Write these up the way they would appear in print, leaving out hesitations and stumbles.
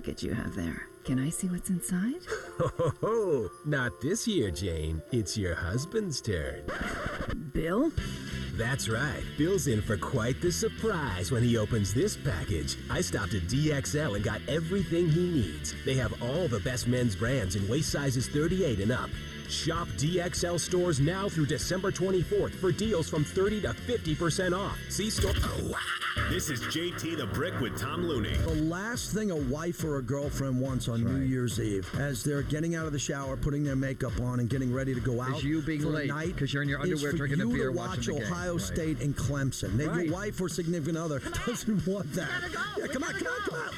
package you have there. Can I see what's inside? Oh, not this year, Jane. It's your husband's turn. Bill? That's right. Bill's in for quite the surprise when he opens this package. I stopped at DXL and got everything he needs. They have all the best men's brands in waist sizes 38 and up. Shop DXL stores now through December 24th for deals from 30 to 50% off. See store. Oh, This is JT the Brick with Tom Looney. The last thing a wife or a girlfriend wants on New Year's Eve, as they're getting out of the shower, putting their makeup on, and getting ready to go out, is you being late because you're in your underwear drinking a beer, watching the game. Ohio State and Clemson. Then your wife or significant other doesn't want that. Yeah, come on.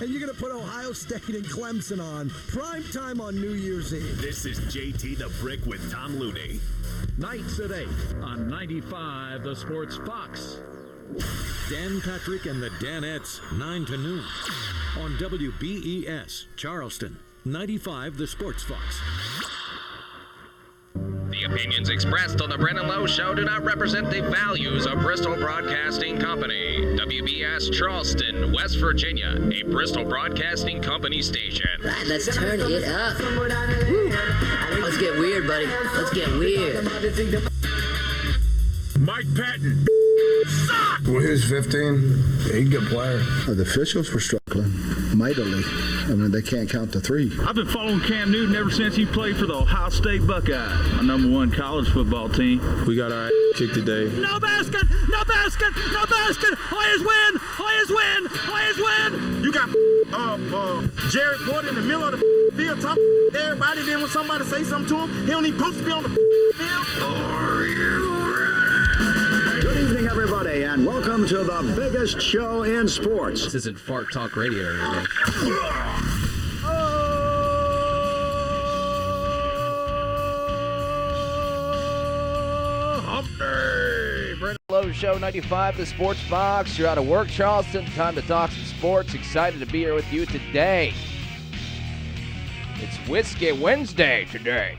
And you're gonna put Ohio State and Clemson on prime time on New Year's Eve. This is JT the Brick with Tom Looney. Nights at 8 on 95 The Sports Fox. Dan Patrick and the Danettes, 9 to noon. On WBES, Charleston, 95 The Sports Fox. The opinions expressed on the Brennan Lowe Show do not represent the values of Bristol Broadcasting Company. WBS Charleston, West Virginia, a Bristol Broadcasting Company station. Right, let's turn it up. Woo. Let's get weird, buddy. Let's get weird. Mike Patton. Well, he was 15. He's a good player. The officials were struggling mightily. I mean, they can't count to three. I've been following Cam Newton ever since he played for the Ohio State Buckeyes, my #1 college football team. We got our kicked today. No basket! No basket! No basket! Hoyas win! Hoyas win! Hoyas win! You got Jared Porter in the middle of the field talking to everybody. Then when somebody say something to him, he don't even supposed to be on the field. Are you ready? Good evening, everybody, and welcome to the biggest show in sports. This isn't Fart Talk Radio today. Brennan Lowe Show 95, The Sports Fox. You're out of work, Charleston. Time to talk some sports. Excited to be here with you today. It's Whiskey Wednesday today.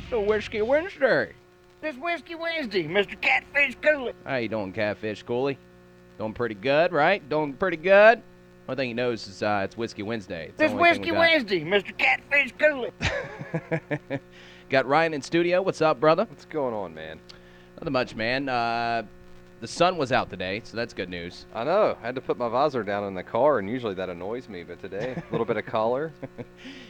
The Whiskey Wednesday. It's Whiskey Wednesday, Mr. Catfish Cooley. How you doing, Catfish Cooley? Doing pretty good, right? Doing pretty good? One thing he knows is it's Whiskey Wednesday. It's Whiskey Wednesday, Mr. Catfish Cooley. Got Ryan in studio. What's up, brother? What's going on, man? Nothing much, man. The sun was out today, so that's good news. I know. I had to put my visor down in the car, and usually that annoys me, but today, a little bit of color.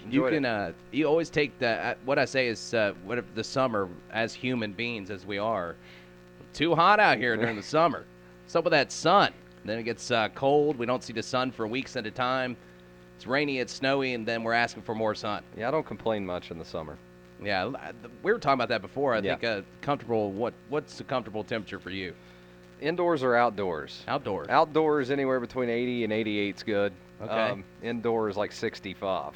You can. You always take the. What I say is, what if the summer, as human beings as we are, too hot out here during the summer. What's up with that sun? Then it gets cold. We don't see the sun for weeks at a time. It's rainy, it's snowy, and then we're asking for more sun. Yeah, I don't complain much in the summer. Yeah, we were talking about that before. I think comfortable. What's the comfortable temperature for you? Indoors or outdoors? Outdoors. Outdoors, anywhere between 80 and 88 is good. Okay. Indoors, like 65.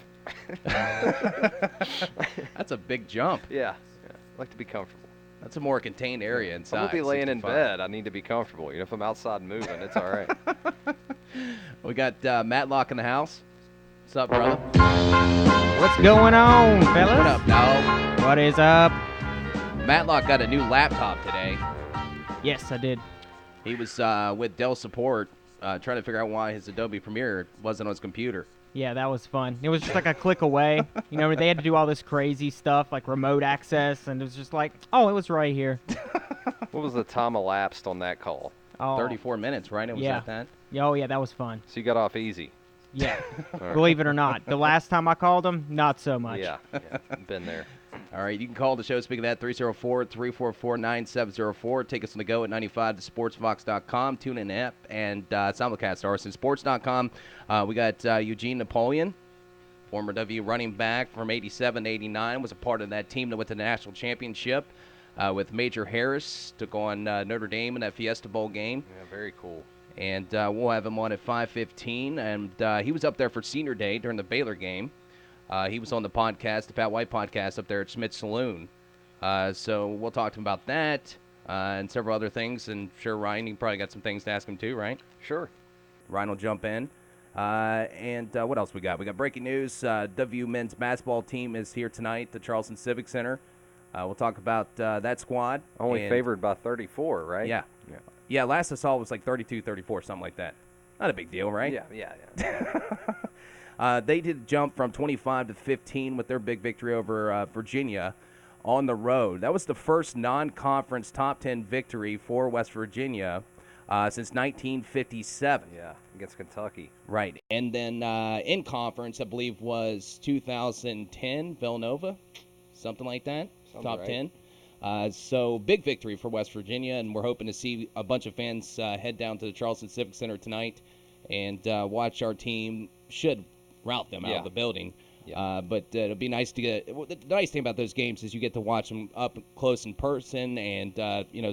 That's a big jump. Yeah. I like to be comfortable. That's a more contained area inside. I'm going to be laying 65. in bed. I need to be comfortable. If I'm outside moving, it's all right. We got Matlock in the house. What's up, brother? What's going on, fellas? What up, dog? What is up? Matlock got a new laptop today. Yes, I did. He was with Dell Support trying to figure out why his Adobe Premiere wasn't on his computer. Yeah, that was fun. It was just like a click away. You know, they had to do all this crazy stuff like remote access, and it was just like, oh, it was right here. What was the time elapsed on that call? 34 minutes, right? It was at that? Oh, yeah, that was fun. So you got off easy. Yeah, believe it or not. The last time I called him, not so much. Yeah, been there. All right, you can call the show. Speaking of that, 304-344-9704. Take us on the go at 95thesportsfox.com. Tune in app and simulcast RSNSports.com. We got Eugene Napoleon, former W running back from 87 to 89, was a part of that team that went to the national championship with Major Harris. Took on Notre Dame in that Fiesta Bowl game. Yeah, very cool. And we'll have him on at 5:15. And he was up there for Senior Day during the Baylor game. He was on the podcast, the Pat White podcast, up there at Smith's Saloon. So we'll talk to him about that and several other things. And sure, Ryan, you probably got some things to ask him too, right? Sure. Ryan will jump in. And what else we got? We got breaking news. W men's basketball team is here tonight at the Charleston Civic Center. We'll talk about that squad. Only favored by 34, right? Yeah. Yeah, last I saw it was like 32-34, something like that. Not a big deal, right? Yeah. They did jump from 25 to 15 with their big victory over Virginia on the road. That was the first non-conference top 10 victory for West Virginia since 1957. Yeah, against Kentucky. Right. And then in conference, I believe, was 2010, Villanova, something like that, Sounds top right. 10. So big victory for West Virginia, and we're hoping to see a bunch of fans head down to the Charleston Civic Center tonight and watch our team. Should rout them out of the building. Yeah. But it'll be nice to get. Well, the nice thing about those games is you get to watch them up close in person, and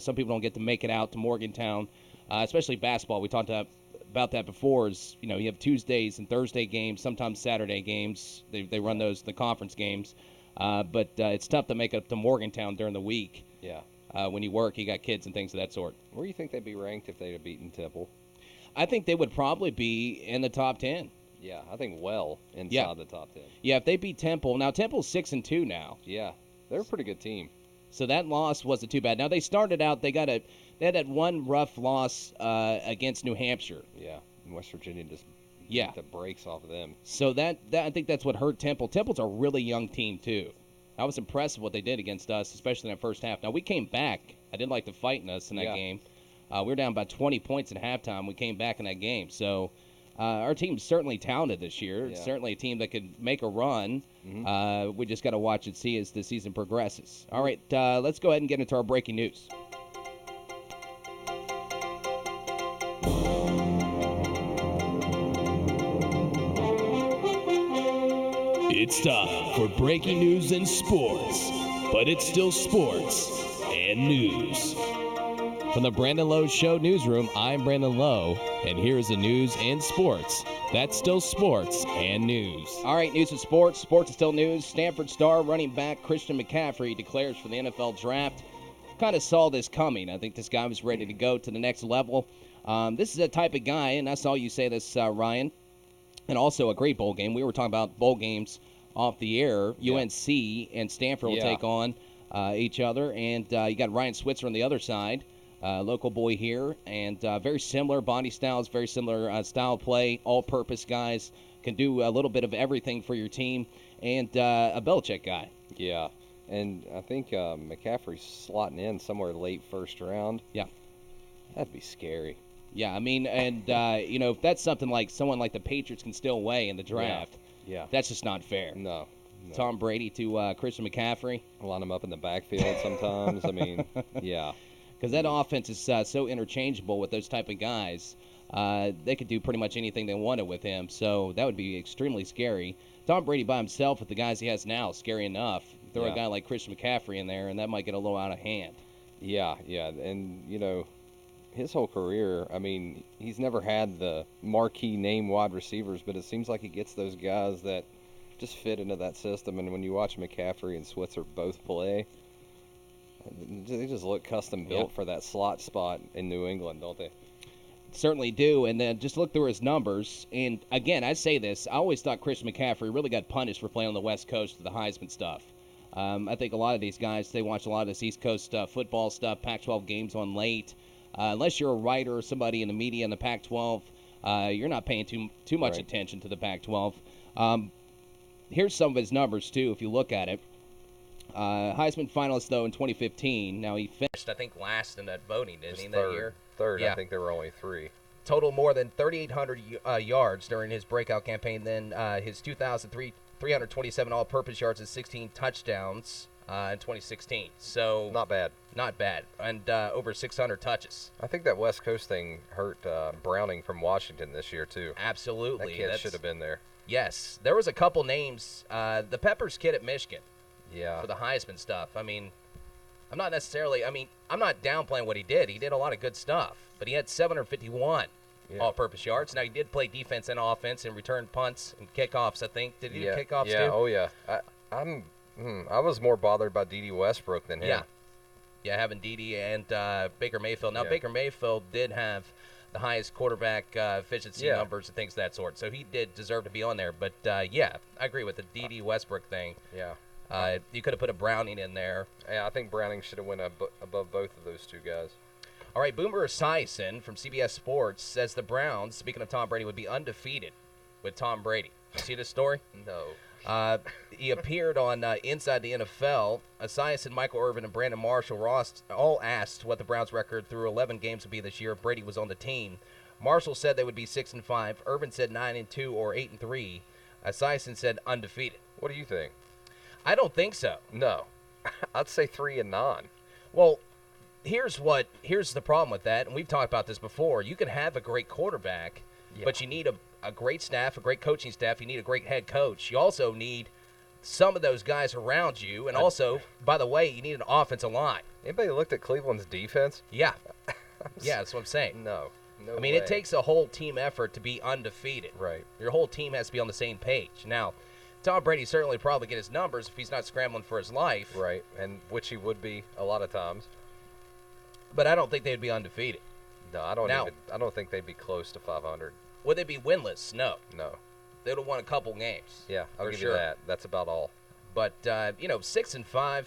some people don't get to make it out to Morgantown, especially basketball. We talked about that before. Is you have Tuesdays and Thursday games, sometimes Saturday games. They run those the conference games, but it's tough to make it up to Morgantown during the week. Yeah. When you work, you got kids and things of that sort. Where do you think they'd be ranked if they'd have beaten Temple? I think they would probably be in the top 10. Yeah, I think well inside the top 10. Yeah, if they beat Temple. Now, Temple's 6-2 now. Yeah, they're a pretty good team. So that loss wasn't too bad. Now, they started out, they had that one rough loss against New Hampshire. Yeah, and West Virginia just beat the brakes off of them. So that I think that's what hurt Temple. Temple's a really young team, too. I was impressed with what they did against us, especially in that first half. Now, we came back. I didn't like the fight in us in that game. We were down by 20 points at halftime. We came back in that game. So our team's certainly talented this year. It's certainly a team that could make a run. Mm-hmm. We just got to watch and see as the season progresses. All right, let's go ahead and get into our breaking news. It's time for breaking news in sports, but it's still sports and news. From the Brandon Lowe Show newsroom, I'm Brandon Lowe, and here's the news and sports. That's still sports and news. All right, news and sports. Sports is still news. Stanford star running back Christian McCaffrey declares for the NFL draft. Kind of saw this coming. I think this guy was ready to go to the next level. This is a type of guy, and I saw you say this, Ryan, and also a great bowl game. We were talking about bowl games off the air. UNC and Stanford will take on each other, and you got Ryan Switzer on the other side. Local boy here, and very similar body styles, very similar style play, all-purpose guys, can do a little bit of everything for your team, and a Belichick guy. Yeah, and I think McCaffrey's slotting in somewhere late first round. Yeah. That'd be scary. Yeah, I mean, and, if that's something like someone like the Patriots can still weigh in the draft, that's just not fair. No. Tom Brady to Christian McCaffrey. Line him up in the backfield sometimes. I mean, yeah. Because that offense is so interchangeable with those type of guys. They could do pretty much anything they wanted with him, so that would be extremely scary. Tom Brady by himself with the guys he has now, scary enough. Throw a guy like Christian McCaffrey in there, and that might get a little out of hand. Yeah, and, his whole career, I mean, he's never had the marquee name wide receivers, but it seems like he gets those guys that just fit into that system, and when you watch McCaffrey and Switzer both play, they just look custom built for that slot spot in New England, don't they? Certainly do, and then just look through his numbers. And again, I say this, I always thought Christian McCaffrey really got punished for playing on the West Coast of the Heisman stuff. I think a lot of these guys, they watch a lot of this East Coast football stuff, Pac-12 games on late. Unless you're a writer or somebody in the media in the Pac-12, you're not paying too much attention to the Pac-12. Here's some of his numbers, too, if you look at it. Heisman finalist, though, in 2015. Now, he finished, I think, last in that voting, didn't he, that year? Third. I think there were only 3. Total more than 3,800 yards during his breakout campaign. Then his 327 all-purpose yards and 16 touchdowns in 2016. So not bad. Not bad. And over 600 touches. I think that West Coast thing hurt Browning from Washington this year, too. Absolutely. That kid should have been there. Yes. There was a couple names. The Peppers kid at Michigan. Yeah. For the Heisman stuff. I mean, I'm not downplaying what he did. He did a lot of good stuff. But he had 751 all-purpose yards. Now, he did play defense and offense and return punts and kickoffs, I think. Did he do kickoffs, too? Oh, yeah. I was more bothered by D.D. Westbrook than him. Yeah, having D.D. and Baker Mayfield. Now, Baker Mayfield did have the highest quarterback efficiency numbers and things of that sort. So he did deserve to be on there. But, I agree with the D.D. Westbrook thing. Yeah. You could have put a Browning in there. Yeah, I think Browning should have went above both of those two guys. All right, Boomer Esiason from CBS Sports says the Browns, speaking of Tom Brady, would be undefeated with Tom Brady. You see this story? No. He appeared on Inside the NFL. Esiason, Michael Irvin, and Brandon Marshall were all asked what the Browns' record through 11 games would be this year if Brady was on the team. Marshall said they would be 6-5. Irvin said 9-2 or 8-3. Esiason said undefeated. What do you think? I don't think so. No. I'd say 3-9. Well, here's the problem with that, and we've talked about this before. You can have a great quarterback, but you need a great staff, a great coaching staff. You need a great head coach. You also need some of those guys around you, and also, by the way, you need an offensive line. Anybody looked at Cleveland's defense? Yeah. Yeah, that's what I'm saying. No I mean, way. it takes a whole team effort to be undefeated. Right. Your whole team has to be on the same page. Now, Tom Brady certainly probably get his numbers if he's not scrambling for his life. Right, and which he would be a lot of times. But I don't think they'd be undefeated. No, I don't think they'd be close to 500. Would they be winless? No. No. They would have won a couple games. Yeah, I'll give sure. you that. That's about all. But 6-5,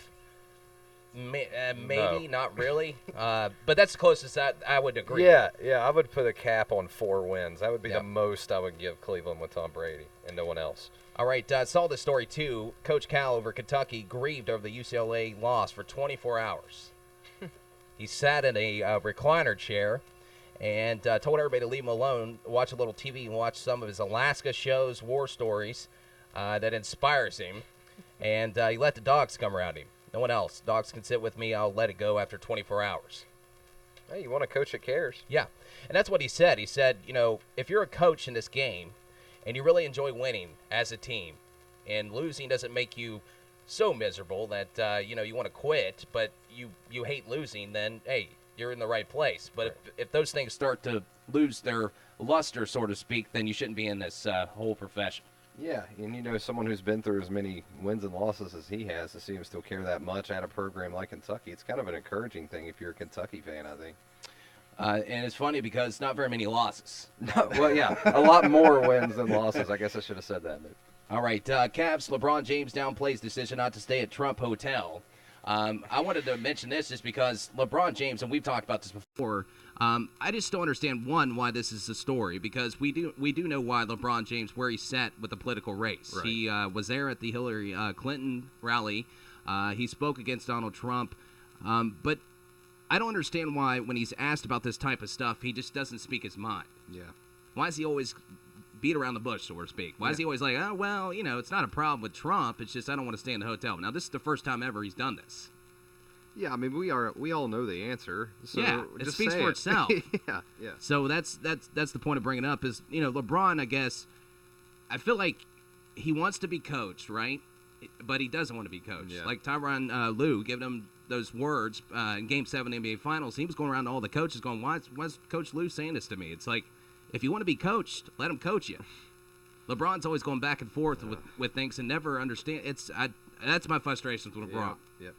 maybe not really. But that's the closest I would agree. Yeah, I would put a cap on 4 wins. That would be the most I would give Cleveland with Tom Brady and no one else. All right, saw this story too. Coach Cal over Kentucky grieved over the UCLA loss for 24 hours. He sat in a recliner chair and told everybody to leave him alone, watch a little TV and watch some of his Alaska shows, war stories that inspires him. And he let the dogs come around him. No one else. Dogs can sit with me. I'll let it go after 24 hours. Hey, you want a coach that cares? Yeah, and that's what he said. He said, if you're a coach in this game and you really enjoy winning as a team and losing doesn't make you so miserable that, you want to quit, but you hate losing, then, hey, you're in the right place. But if those things start to lose their luster, so to speak, then you shouldn't be in this whole profession. Yeah, and someone who's been through as many wins and losses as he has, to see him still care that much at a program like Kentucky, it's kind of an encouraging thing if you're a Kentucky fan, I think. And it's funny because not very many losses. Well, yeah, a lot more wins than losses. I guess I should have said that. All right, Cavs, LeBron James downplays decision not to stay at Trump Hotel. I wanted to mention this just because LeBron James, and we've talked about this before, I just don't understand, one, why this is a story, because we do know why LeBron James, where he sat with the political race. Right. He was there at the Hillary Clinton rally. He spoke against Donald Trump. But I don't understand why, when he's asked about this type of stuff, he just doesn't speak his mind. Yeah. Why is he always beat around the bush, so to speak? Why is he always like, oh, well, it's not a problem with Trump. It's just I don't want to stay in the hotel. Now, this is the first time ever he's done this. Yeah, I mean, we all know the answer. So yeah, it speaks for itself. yeah. So that's the point of bringing it up is, LeBron, I guess, I feel like he wants to be coached, right? But he doesn't want to be coached. Yeah. Like Tyronn Lowe giving him those words in Game 7 NBA Finals. He was going around to all the coaches going, why's Coach Lowe saying this to me? It's like, if you want to be coached, let him coach you. LeBron's always going back and forth with things and never understand. That's my frustrations with LeBron. Yep.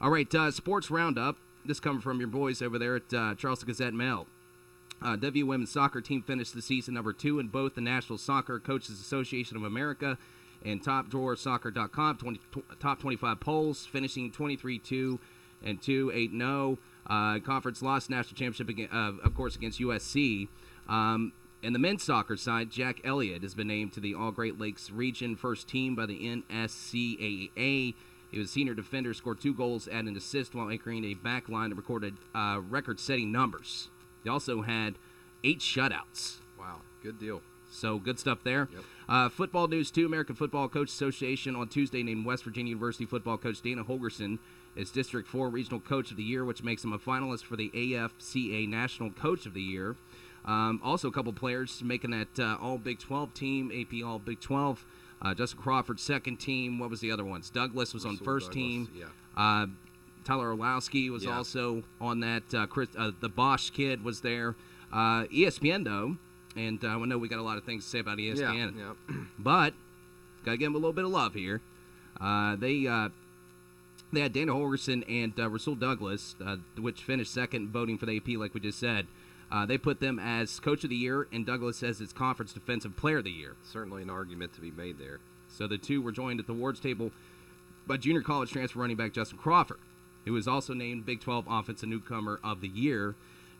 All right, Sports Roundup. This coming from your boys over there at Charleston Gazette-Mail. W Women's Soccer team finished the season number 2 in both the National Soccer Coaches Association of America and TopDrawerSoccer.com top 25 polls, finishing 23-2 and 2-8-0. Conference lost national championship, of course, against USC. In the men's soccer side, Jack Elliott has been named to the All-Great Lakes Region First Team by the NSCAA. He was a senior defender, scored 2 goals and an assist while anchoring a back line that recorded record-setting numbers. He also had 8 shutouts. Wow, good deal. So good stuff there. Yep. Football news, too. American Football Coach Association on Tuesday named West Virginia University football coach Dana Holgorsen as District 4 Regional Coach of the Year, which makes him a finalist for the AFCA National Coach of the Year. Also, a couple players making that All-Big 12 team, AP All-Big 12. Justin Crawford, second team. What was the other ones? Douglas was on first team. Yeah. Tyler Orlowski was also on that. The Bosch kid was there. ESPN, though, and I know we got a lot of things to say about ESPN. Yeah. But got to give them a little bit of love here. They had Dana Holgorsen and Rasul Douglas, which finished second voting for the AP, like we just said. They put them as Coach of the Year, and Douglas as its Conference Defensive Player of the Year. Certainly an argument to be made there. So the two were joined at the awards table by junior college transfer running back Justin Crawford, who was also named Big 12 Offensive Newcomer of the Year,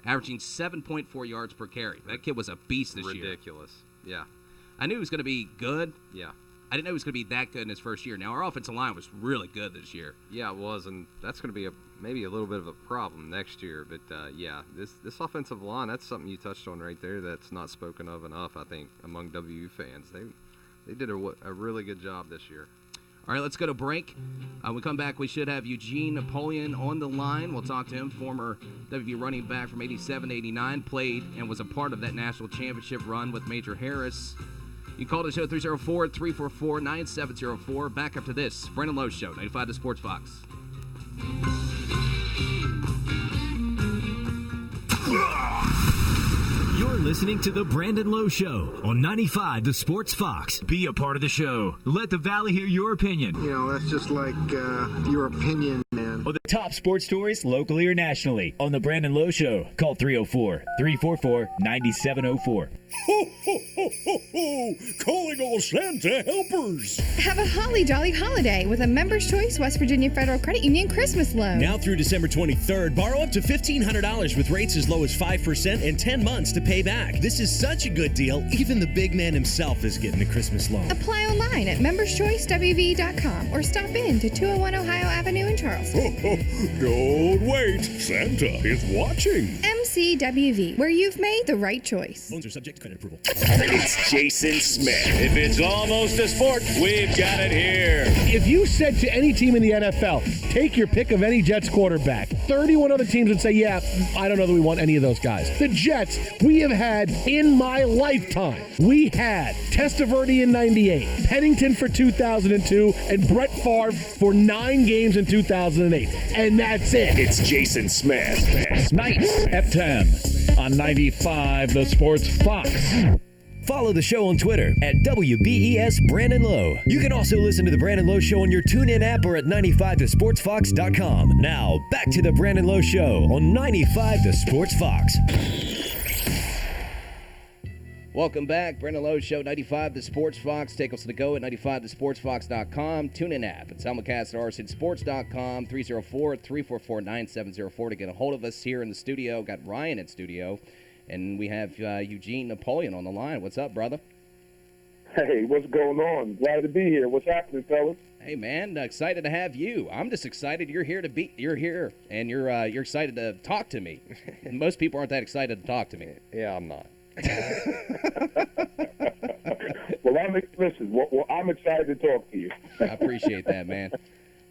averaging 7.4 yards per carry. That kid was a beast this year. Ridiculous. Yeah. I knew he was going to be good. Yeah. I didn't know he was going to be that good in his first year. Now, our offensive line was really good this year. Yeah, it was, and that's going to be maybe a little bit of a problem next year. But, this offensive line, that's something you touched on right there that's not spoken of enough, I think, among WU fans. They did a really good job this year. All right, let's go to break. When we come back, we should have Eugene Napoleon on the line. We'll talk to him, former WVU running back from 87-89, played and was a part of that national championship run with Major Harris. You can call the show 304-344-9704. Back after this, Brandon Lowe Show, 95 The Sports Fox. You're listening to The Brandon Lowe Show on 95 The Sports Fox. Be a part of the show. Let the Valley hear your opinion. You know, that's just like your opinion, man. Or the top sports stories locally or nationally on The Brandon Lowe Show. Call 304-344-9704. Ho, ho, ho, ho, ho! Calling all Santa helpers! Have a holly jolly holiday with a Members Choice West Virginia Federal Credit Union Christmas loan. Now through December 23rd, borrow up to $1,500 with rates as low as 5% and 10 months to pay back. This is such a good deal, even the big man himself is getting a Christmas loan. Apply online at memberschoicewv.com or stop in to 201 Ohio Avenue in Charleston. Don't wait, Santa is watching. MCWV, where you've made the right choice. Loans are subject to credit approval. It's Jason Smith. If it's almost a sport, we've got it here. If you said to any team in the NFL, take your pick of any Jets quarterback, 31 other teams would say, yeah, I don't know that we want any of those guys. The Jets, we have had in my lifetime, we had Testaverde in 98, Pennington for 2002, and Brett Favre for 9 games in 2008. And that's it. It's Jason Smith. Nights at 10 on 95 The Sports Fox. Follow the show on Twitter at WBES Brandon Lowe. You can also listen to The Brandon Lowe Show on your TuneIn app or at 95thesportsfox.com. Now, back to The Brandon Lowe Show on 95 The Sports Fox. Welcome back. Brandon Lowe Show, 95 The Sports Fox. Take us to the go at 95thesportsfox.com. TuneIn app at simulcast at rcsports.com. 304-344-9704 to get a hold of us here in the studio. Got Ryan in studio. And we have Eugene Napoleon on the line. What's up, brother? Hey, what's going on? Glad to be here. What's happening, fellas? Hey, man, excited to have you. I'm just excited you're here, and you're excited to talk to me. Most people aren't that excited to talk to me. Yeah, I'm not. Well, I'm excited to talk to you. I appreciate that, man.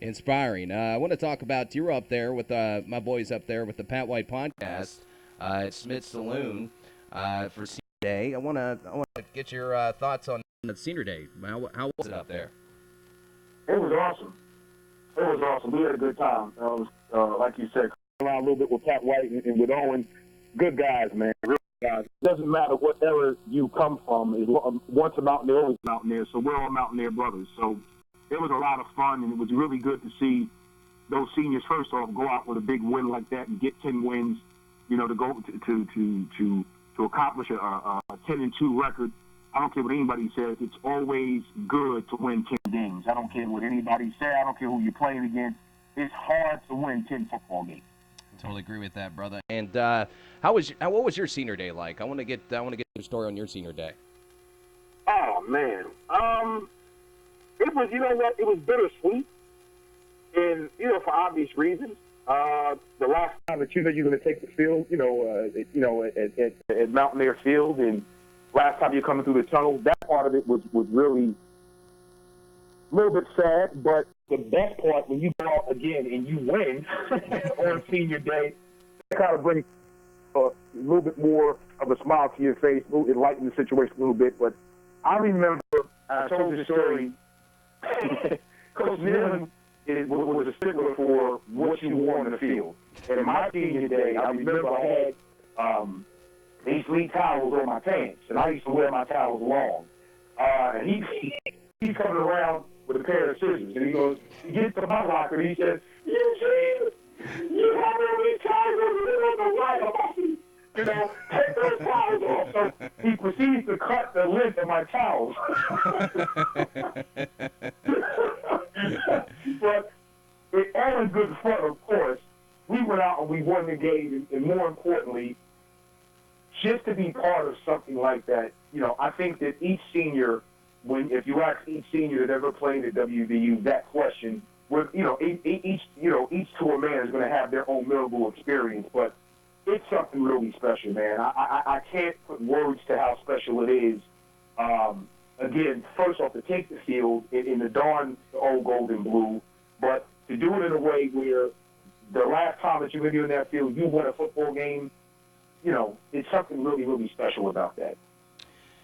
Inspiring. I want to talk about you're up there with my boys up there with the Pat White podcast at Smith's Saloon for Senior Day. I want to get your thoughts on the Senior Day. How was it up there? It was awesome. We had a good time. Like you said, around a little bit with Pat White and with Owen. Good guys, man. Real guys. It doesn't matter what era you come from. Once a mountaineer, always a mountaineer. So we're all mountaineer brothers. So it was a lot of fun, and it was really good to see those seniors, first off, go out with a big win like that and get 10 wins, you know, to go to accomplish a 10-2 record. I don't care what anybody says. It's always good to win 10 games. I don't care what anybody says. I don't care who you're playing against. It's hard to win 10 football games. Totally agree with that, brother. And what was your Senior Day like? I want to get your story on your Senior Day. Oh man, it was, you know what? It was bittersweet, and for obvious reasons. The last time that you know you're going to take the field, at Mountaineer Field, and last time you're coming through the tunnel, that part of it was really a little bit sad, but the best part when you go out again and you win on Senior Day, it kind of brings a little bit more of a smile to your face, it lightened the situation a little bit. But I remember, I told you the story, Coach Nealon was a stickler for what you wore on the field. And in my Senior Day, I remember I had these Lee towels on my pants, and I used to wear my towels long. And he's coming around with a pair of scissors, and he gets to my locker, and he says, Eugene, you have these towels on the right. Take those towels off. So he proceeds to cut the length of my towels. But all in good fun, of course. We went out and we won the game, and more importantly, just to be be part of something like that, I think that each senior, if you ask each senior that ever played at WVU that question, each to a man is going to have their own memorable experience, but it's something really special, man. I can't put words to how special it is. Again, first off, to take the field in the darn old gold and blue, but to do it in a way where the last time that you're going to be in that field, you win a football game, it's something really, really special about that.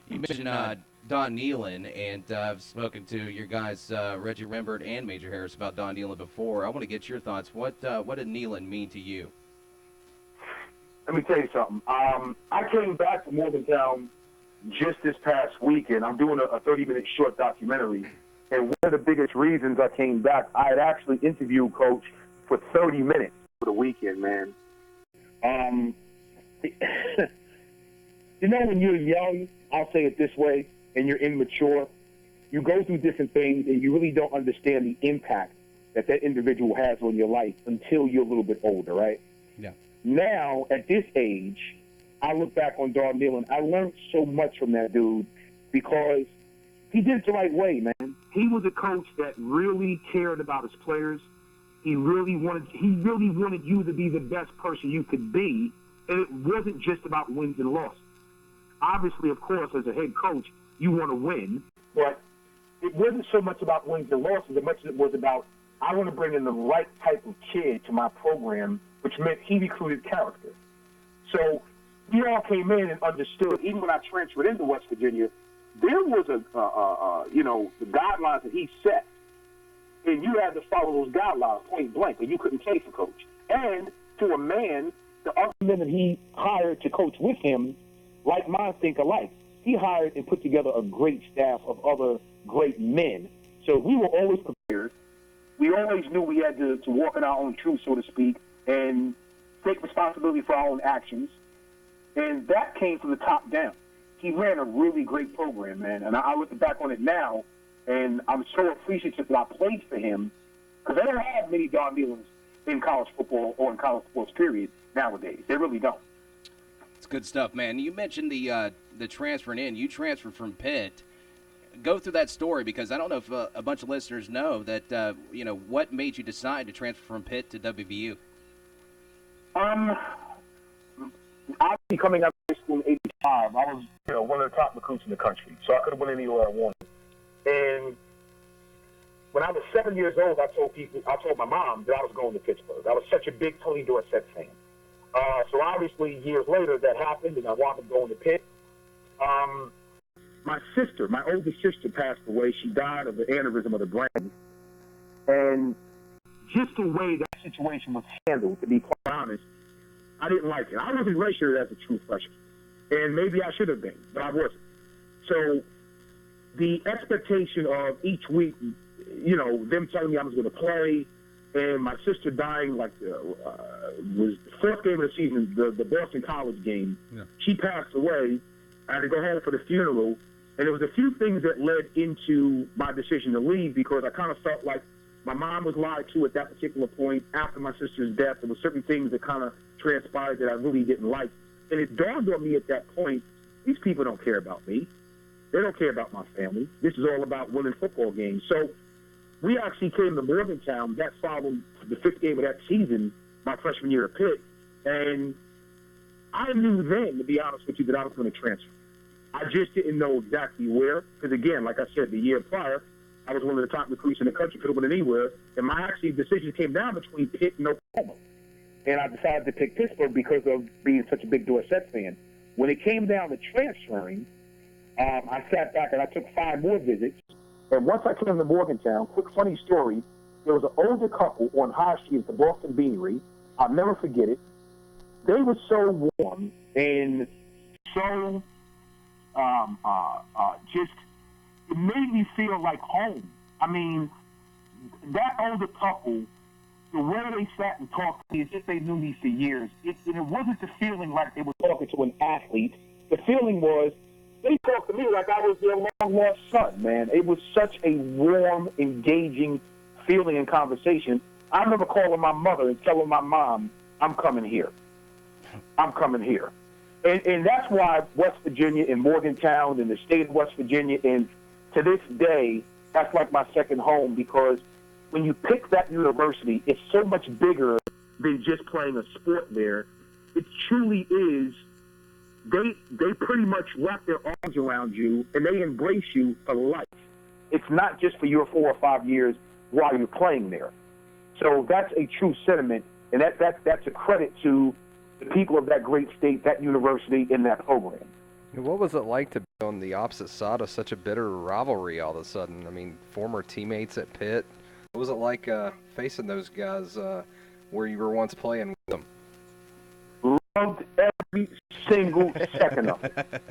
You mentioned Don Nealon, and I've spoken to your guys, Reggie Rembert and Major Harris, about Don Nealon before. I want to get your thoughts. What did Nealon mean to you? Let me tell you something. I came back to Morgantown just this past weekend. I'm doing a 30-minute short documentary, and one of the biggest reasons I came back, I had actually interviewed Coach for 30 minutes for the weekend, man. When you're young, I'll say it this way, and you're immature, you go through different things, and you really don't understand the impact that individual has on your life until you're a little bit older, right? Yeah. Now, at this age, I look back on Don Nealon. I learned so much from that dude because he did it the right way, man. He was a coach that really cared about his players. He really wanted you to be the best person you could be, and it wasn't just about wins and losses. Obviously, of course, as a head coach, you want to win, but it wasn't so much about wins and losses as much as it was about, I want to bring in the right type of kid to my program, which meant he recruited character. So we all came in and understood, even when I transferred into West Virginia, there was the guidelines that he set, and you had to follow those guidelines point blank, or you couldn't play for Coach. And to a man, the other men that he hired to coach with him, like mine think alike. He hired and put together a great staff of other great men. So we were always prepared. We always knew we had to walk in our own truth, so to speak, and take responsibility for our own actions. And that came from the top down. He ran a really great program, man. And I look back on it now, and I'm so appreciative that I played for him, because they don't have many Don Nealons in college football or in college sports, period, nowadays. They really don't. It's good stuff, man. You mentioned the transferring in. You transferred from Pitt. Go through that story, because I don't know if a bunch of listeners know that, what made you decide to transfer from Pitt to WVU? I was coming out of high school in 85. I was, one of the top recruits in the country, so I could have went anywhere I wanted. And when I was 7 years old, I told my mom that I was going to Pittsburgh. I was such a big Tony Dorsett fan. So obviously, years later, that happened, and I wound up going to Pitt. My older sister, passed away. She died of an aneurysm of the brain. And just the way that situation was handled, to be quite honest, I didn't like it. I wasn't registered as a true freshman. And maybe I should have been, but I wasn't. So the expectation of each week, them telling me I was going to play, and my sister dying, was the fourth game of the season, the Boston College game. Yeah. She passed away. I had to go home for the funeral, and there was a few things that led into my decision to leave, because I kind of felt like my mom was lied to at that particular point. After my sister's death, there were certain things that kind of transpired that I really didn't like. And it dawned on me at that point, these people don't care about me. They don't care about my family. This is all about winning football games. So we actually came to Morgantown that following the fifth game of that season, my freshman year at Pitt. And I knew then, to be honest with you, that I was going to transfer. I just didn't know exactly where, because again, like I said, the year prior, I was one of the top recruits in the country, could have went anywhere. And my actually decision came down between Pitt and Oklahoma. And I decided to pick Pittsburgh because of being such a big Dorsett fan. When it came down to transferring, I sat back and I took 5 more visits. And once I came to Morgantown, quick funny story, there was an older couple on High Street at the Boston Beanery. I'll never forget it. They were so warm and so just, it made me feel like home. I mean, that older couple, the way they sat and talked to me as if they knew me for years, it wasn't the feeling like they were talking to an athlete. The feeling was they talked to me like I was their long-lost son, man. It was such a warm, engaging feeling and conversation. I remember calling my mother and telling my mom, I'm coming here. I'm coming here. And that's why West Virginia and Morgantown and the state of West Virginia, and to this day, that's like my second home, because when you pick that university, it's so much bigger than just playing a sport there. It truly is. They pretty much wrap their arms around you, and they embrace you for life. It's not just for your 4 or 5 years while you're playing there. So that's a true sentiment, and that's a credit to the people of that great state, that university, and that program. What was it like to be on the opposite side of such a bitter rivalry all of a sudden? I mean, former teammates at Pitt. What was it like facing those guys where you were once playing with them? Loved every single second of it.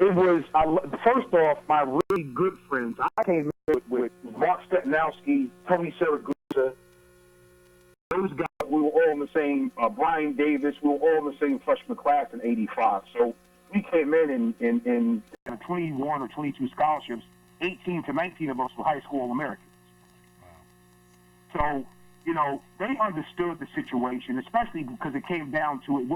It was, first off, my really good friends. I came with Mark Stepanowski, Tony Saragusa. Those guys, we were all in the same, Brian Davis, we were all in the same freshman class in '85. So we came in 21 or 22 scholarships. 18 to 19 of us were high school All-Americans. So, you know, they understood the situation, especially because it came down to,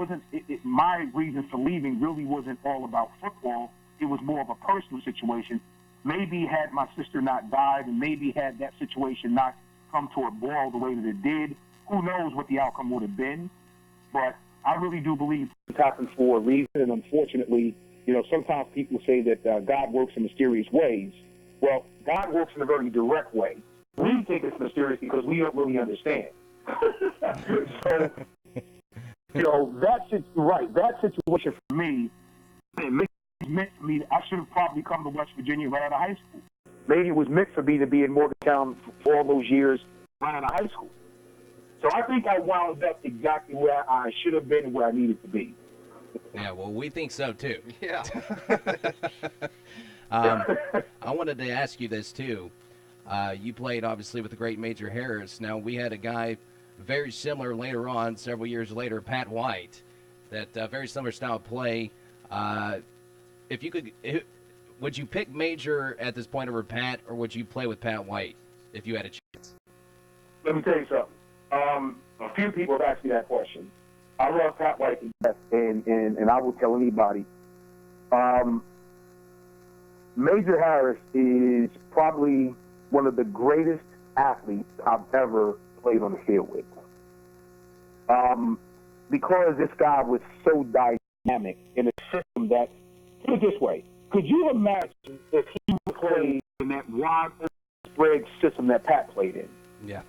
my reason for leaving really wasn't all about football. It was more of a personal situation. Maybe had my sister not died, and maybe had that situation not come to a boil the way that it did, who knows what the outcome would have been. But I really do believe it's happened for a reason, and unfortunately, you know, sometimes people say that God works in mysterious ways. Well, God works in a very direct way. We think it's mysterious because we don't really understand. So, you know, that situation for me, it meant for me that I should have probably come to West Virginia right out of high school. Maybe it was meant for me to be in Morgantown for all those years right out of high school. So I think I wound up exactly where I should have been, where I needed to be. Yeah, well, we think so too. Yeah. I wanted to ask you this too. You played obviously with the great Major Harris. Now we had a guy very similar later on, several years later, Pat White, that very similar style of play. If you could, would you pick Major at this point over Pat, or would you play with Pat White if you had a chance? Let me tell you something. A few people have asked me that question. I love Pat White to death, and I will tell anybody. Major Harris is probably one of the greatest athletes I've ever played on the field with. Because this guy was so dynamic in a system that, put it this way, could you imagine if he played in that wide spread system that Pat played in? Yeah.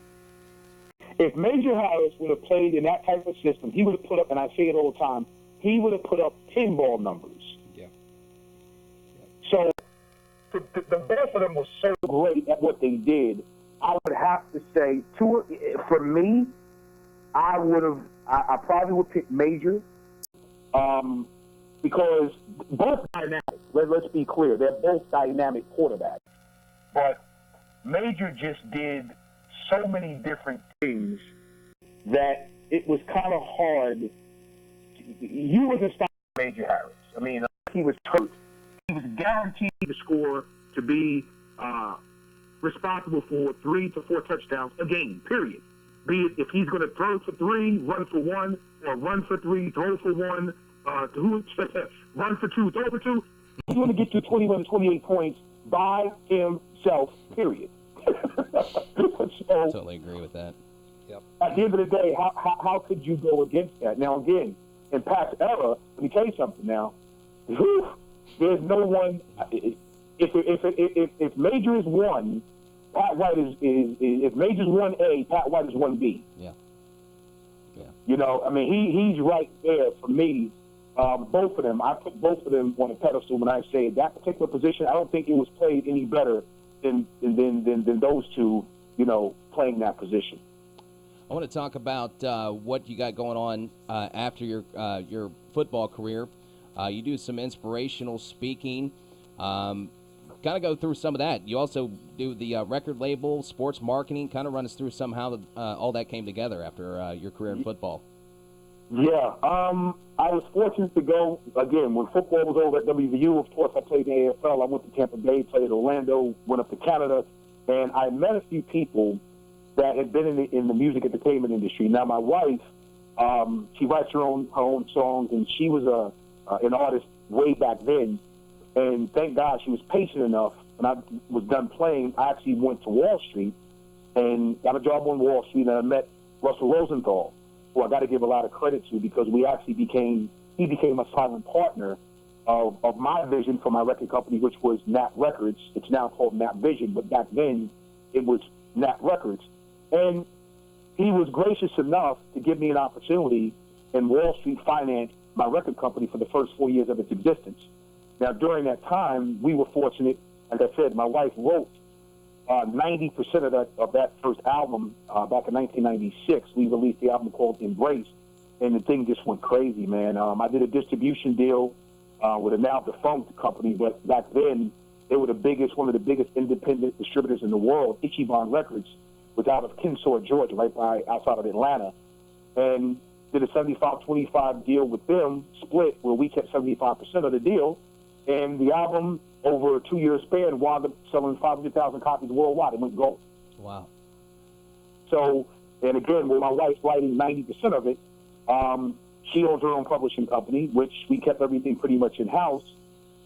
If Major Harris would have played in that type of system, he would have put up, and I say it all the time, he would have put up pinball numbers. Yeah. So the both of them were so great at what they did. I would have to say, for me, I probably would pick Major, because both dynamic. Let's be clear, they're both dynamic quarterbacks. But Major just did so many different things that it was kind of hard. You wasn't stopping Major Harris. I mean, he was hurt. He was guaranteed to score, to be responsible for 3 to 4 touchdowns a game, period. Be it if he's going to throw for 3, run for 1, or run for 3, throw for 1, run for 2, throw for 2, he's going to get to 21 to 28 points by himself, period. So, totally agree with that. Yep. At the end of the day, how could you go against that? Now, again, in Pat's era, let me tell you something now. There's no one. If Major is 1, Pat White is if Major's 1A, Pat White is 1B. Yeah. Yeah. You know, I mean, he's right there for me. Both of them, I put both of them on a pedestal when I say that particular position. I don't think it was played any better than those two, you know, playing that position. I want to talk about what you got going on after your football career. You do some inspirational speaking. Kind of go through some of that. You also do the record label, sports marketing. Kind of run us through somehow all that came together after your career in football. Yeah, I was fortunate to go, again, when football was over at WVU, of course, I played in the AFL. I went to Tampa Bay, played at Orlando, went up to Canada, and I met a few people that had been in the music entertainment industry. Now, my wife She writes her own songs, and she was an artist way back then. And thank God she was patient enough. When I was done playing, I actually went to Wall Street and got a job on Wall Street, and I met Russell Rosenthal, who I got to give a lot of credit to because he became a silent partner of my vision for my record company, which was Nat Records. It's now called Nat Vision, but back then it was Nat Records. And he was gracious enough to give me an opportunity, and Wall Street financed my record company for the first 4 years of its existence. Now, during that time, we were fortunate. Like I said, my wife wrote 90% of that first album back in 1996. We released the album called Embrace, and the thing just went crazy, man. I did a distribution deal with a now defunct company, but back then they were one of the biggest independent distributors in the world. Ichiban Records was out of Kennesaw, Georgia, outside of Atlanta, and did a 75-25 deal with them, split where we kept 75% of the deal, and the album over a 2-year span wound up selling 500,000 copies worldwide. It went gold. Wow. So, and again, with my wife writing 90% of it, she owns her own publishing company, which we kept everything pretty much in-house.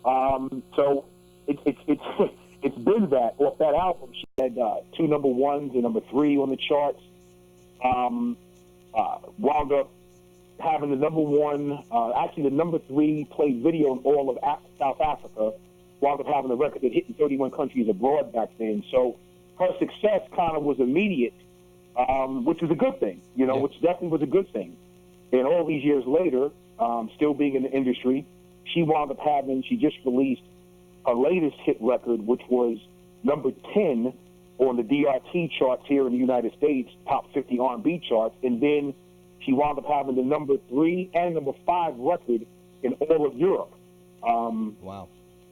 So it's been that. Off that album, she had 2 number 1s and number 3 on the charts. Wound up having the number 1, actually the number 3 played video in all of South Africa. Wound up having a record that hit in 31 countries abroad back then. So her success kind of was immediate, which was a good thing, which definitely was a good thing. And all these years later, still being in the industry, she just released her latest hit record, which was number 10 on the DRT charts here in the United States, top 50 R&B charts. And then she wound up having the number 3 and number 5 record in all of Europe. Wow.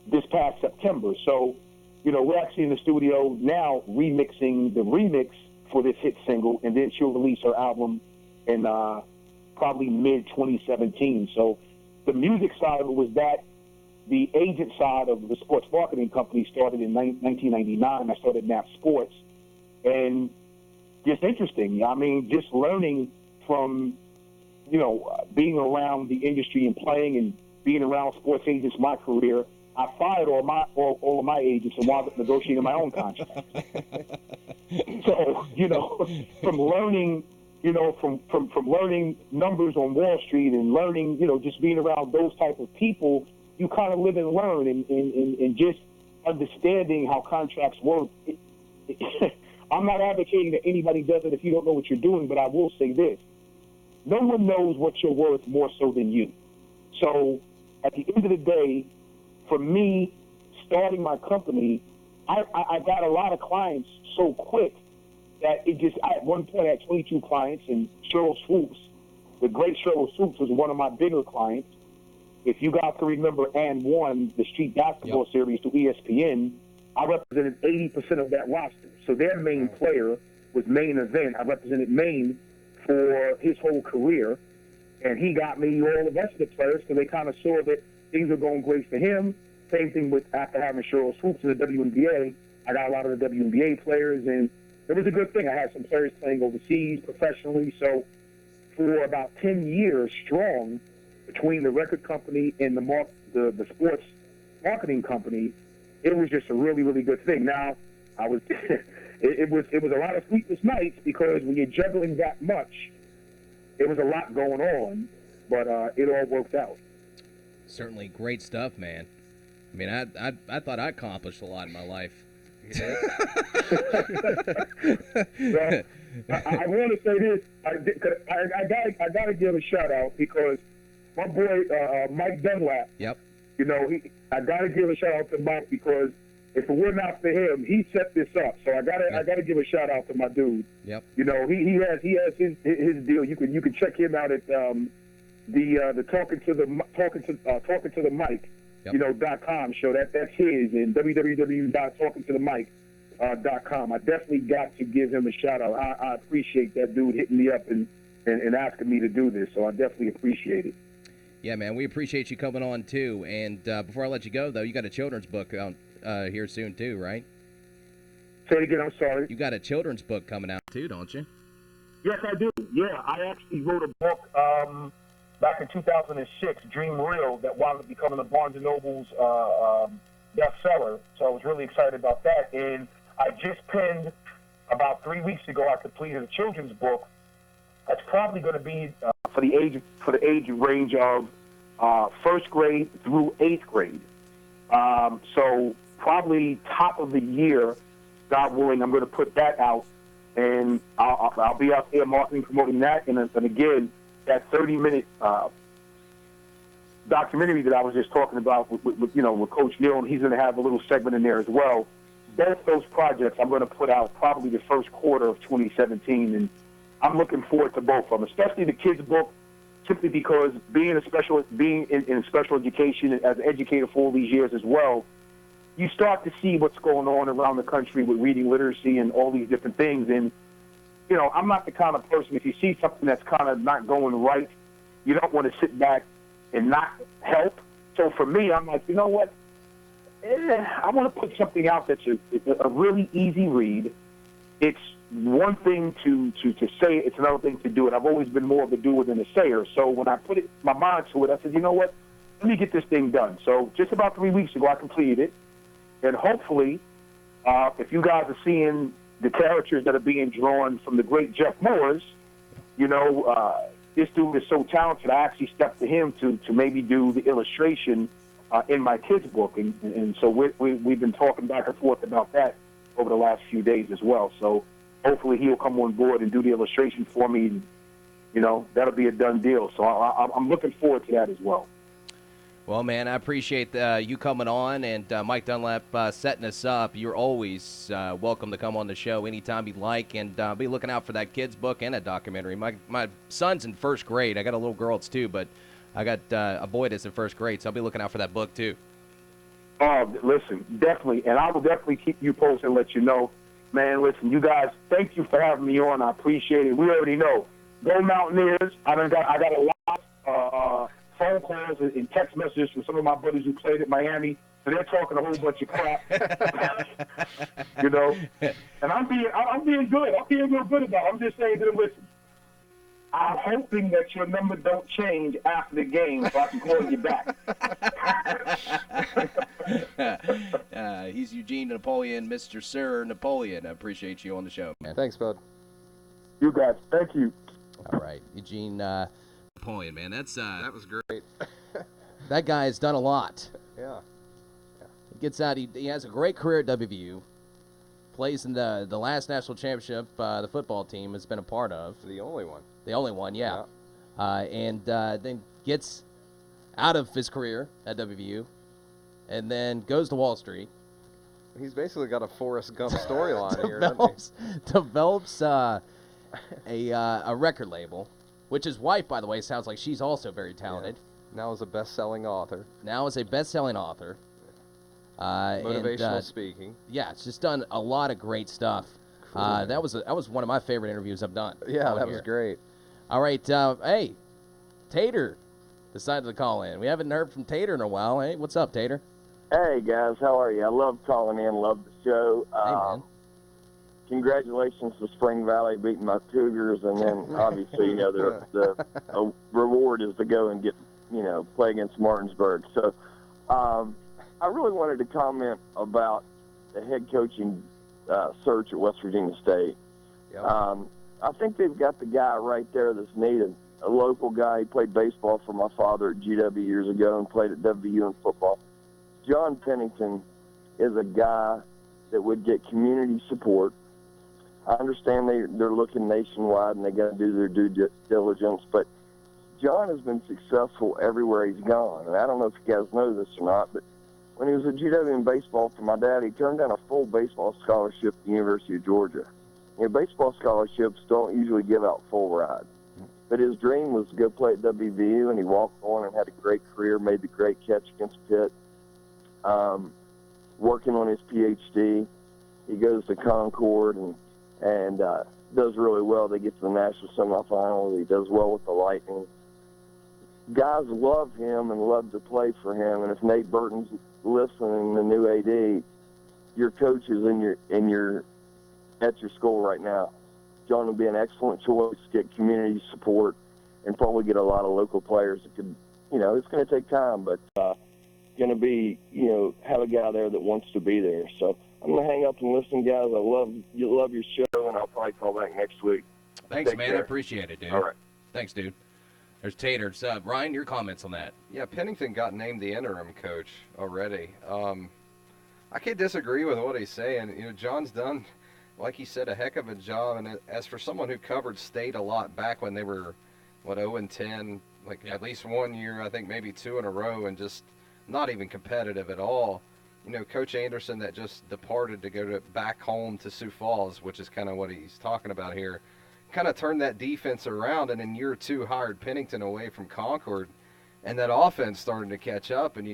This past September. So, we're actually in the studio now remixing the remix for this hit single, and then she'll release her album in probably mid-2017. So the music side of it was that. The agent side of the sports marketing company started in 1999. I started Nap Sports. And just interesting. I mean, just learning from, being around the industry and playing and being around sports agents my career, I fired all of my agents and wound up negotiating my own contract. So, from learning, from learning numbers on Wall Street and learning, just being around those type of people, you kind of live and learn and just understanding how contracts work. I'm not advocating that anybody does it if you don't know what you're doing, but I will say this. No one knows what you're worth more so than you. So at the end of the day, for me, starting my company, I got a lot of clients so quick that at one point I had 22 clients, and Cheryl Swoops, the great Cheryl Swoops, was one of my bigger clients. If you guys can remember and won the street basketball series to ESPN, I represented 80% of that roster. So their main player was Main Event. I represented Main for his whole career, and he got me all the rest of the players because they kind of saw that things were going great for him. Same thing with after having Cheryl Swoops in the WNBA. I got a lot of the WNBA players, and it was a good thing. I had some players playing overseas professionally. So for about 10 years strong, between the record company and the sports marketing company, it was just a really, really good thing. Now, it was a lot of sleepless nights because when you're juggling that much, it was a lot going on, but it all worked out. Certainly great stuff, man. I mean, I thought I accomplished a lot in my life. Well, I want to say this. I got to give a shout out because my boy Mike Dunlap. Yep. I got to give a shout out to Mike because if it were not for him, he set this up. So I got to give a shout out to my dude. Yep. He has his deal. You can check him out at the talking to the mic. Yep. .com show. That's his, and www.talkingtothemic.com. I definitely got to give him a shout out. I appreciate that dude hitting me up and asking me to do this, so I definitely appreciate it. Yeah, man, we appreciate you coming on too. And before I let you go, though, you got a children's book out here soon too, right? Say it again. I'm sorry. You got a children's book coming out too, don't you? Yes, I do. Yeah, I actually wrote a book back in 2006, Dream Real, that wound up becoming a Barnes & Noble's bestseller. So I was really excited about that. And I just penned, about 3 weeks ago, I completed a children's book that's probably going to be for the age range of first grade through 8th grade. So probably top of the year, God willing, I'm going to put that out, and I'll be out there marketing, promoting that, and again, that 30-minute documentary that I was just talking about with Coach Neal, and he's going to have a little segment in there as well. Both those projects I'm going to put out probably the first quarter of 2017, and I'm looking forward to both of them, especially the kids' book, simply because being in special education as an educator for all these years as well, you start to see what's going on around the country with reading literacy and all these different things. And, I'm not the kind of person, if you see something that's kind of not going right, you don't want to sit back and not help. So for me, I'm like, you know what? I want to put something out that's a really easy read. It's one thing to say, it's another thing to do it. I've always been more of a doer than a sayer. So when I put my mind to it, I said, you know what? Let me get this thing done. So just about 3 weeks ago, I completed it. And hopefully, if you guys are seeing the characters that are being drawn from the great Jeff Moores, this dude is so talented, I actually stepped to him to maybe do the illustration in my kids' book. And so we've been talking back and forth about that over the last few days as well. So hopefully he'll come on board and do the illustration for me. And, that'll be a done deal. So I'm looking forward to that as well. Well, man, I appreciate you coming on, and Mike Dunlap setting us up. You're always welcome to come on the show anytime you'd like, and be looking out for that kid's book and a documentary. My son's in first grade. I got a little girl that's 2, but I got a boy that's in first grade, so I'll be looking out for that book too. Oh, listen, definitely, and I will definitely keep you posted and let you know. Man, listen, you guys, thank you for having me on. I appreciate it. We already know. Go Mountaineers. I got a lot phone calls and text messages from some of my buddies who played at Miami, so they're talking a whole bunch of crap. And I'm being good. I'm being real good about it. I'm just saying to them, listen, I'm hoping that your number don't change after the game so I can call you back. He's Eugene Napoleon, Mr. Sir Napoleon. I appreciate you on the show, man. Thanks, bud. You guys, thank you. All right, Eugene Napoleon, man. That was great. That guy has done a lot. Yeah. He gets out. He has a great career at WVU. Plays in the last national championship the football team has been a part of. The only one. The only one, yeah. And then gets out of his career at WVU, and then goes to Wall Street. He's basically got a Forrest Gump storyline here. Develops a record label, which his wife, by the way, sounds like she's also very talented. Yeah. Now is a best-selling author. Motivational speaking. Yeah, it's just done a lot of great stuff. That was one of my favorite interviews I've done. Yeah, that was great. All right, hey, Tater decided to call in. We haven't heard from Tater in a while. Hey, what's up, Tater? Hey, guys, how are you? I love calling in, love the show. Hey, man. Congratulations to Spring Valley beating my Cougars, and then obviously, the reward is to go and get, play against Martinsburg. So, I really wanted to comment about the head coaching search at West Virginia State. Yep. I think they've got the guy right there that's needed. A local guy. He played baseball for my father at GW years ago and played at WVU in football. John Pennington is a guy that would get community support. I understand they're looking nationwide and they got to do their due diligence, but John has been successful everywhere he's gone. And I don't know if you guys know this or not, but when he was at GW in baseball for my dad, he turned down a full baseball scholarship at the University of Georgia. Baseball scholarships don't usually give out full rides. But his dream was to go play at WVU, and he walked on and had a great career, made the great catch against Pitt. Working on his PhD, he goes to Concord and does really well. They get to the national semifinal. He does well with the Lightning. Guys love him and love to play for him. And if Nate Burton's listening, the new AD, your coach is at your school right now. John would be an excellent choice, get community support, and probably get a lot of local players that could, it's going to take time, but going to be, have a guy there that wants to be there. So I'm going to hang up and listen, guys. I love your show, and I'll probably call back next week. Thanks, Take man. care. I appreciate it, dude. All right. Thanks, dude. There's Tater. Ryan, your comments on that? Yeah, Pennington got named the interim coach already. I can't disagree with what he's saying. John's done, like he said, a heck of a job. And as for someone who covered State a lot back when they were, 0-10, at least 1 year, I think maybe 2 in a row, and just not even competitive at all. Coach Anderson that just departed to go back home to Sioux Falls, which is kind of what he's talking about here, kind of turned that defense around, and in year 2 hired Pennington away from Concord, and that offense started to catch up. And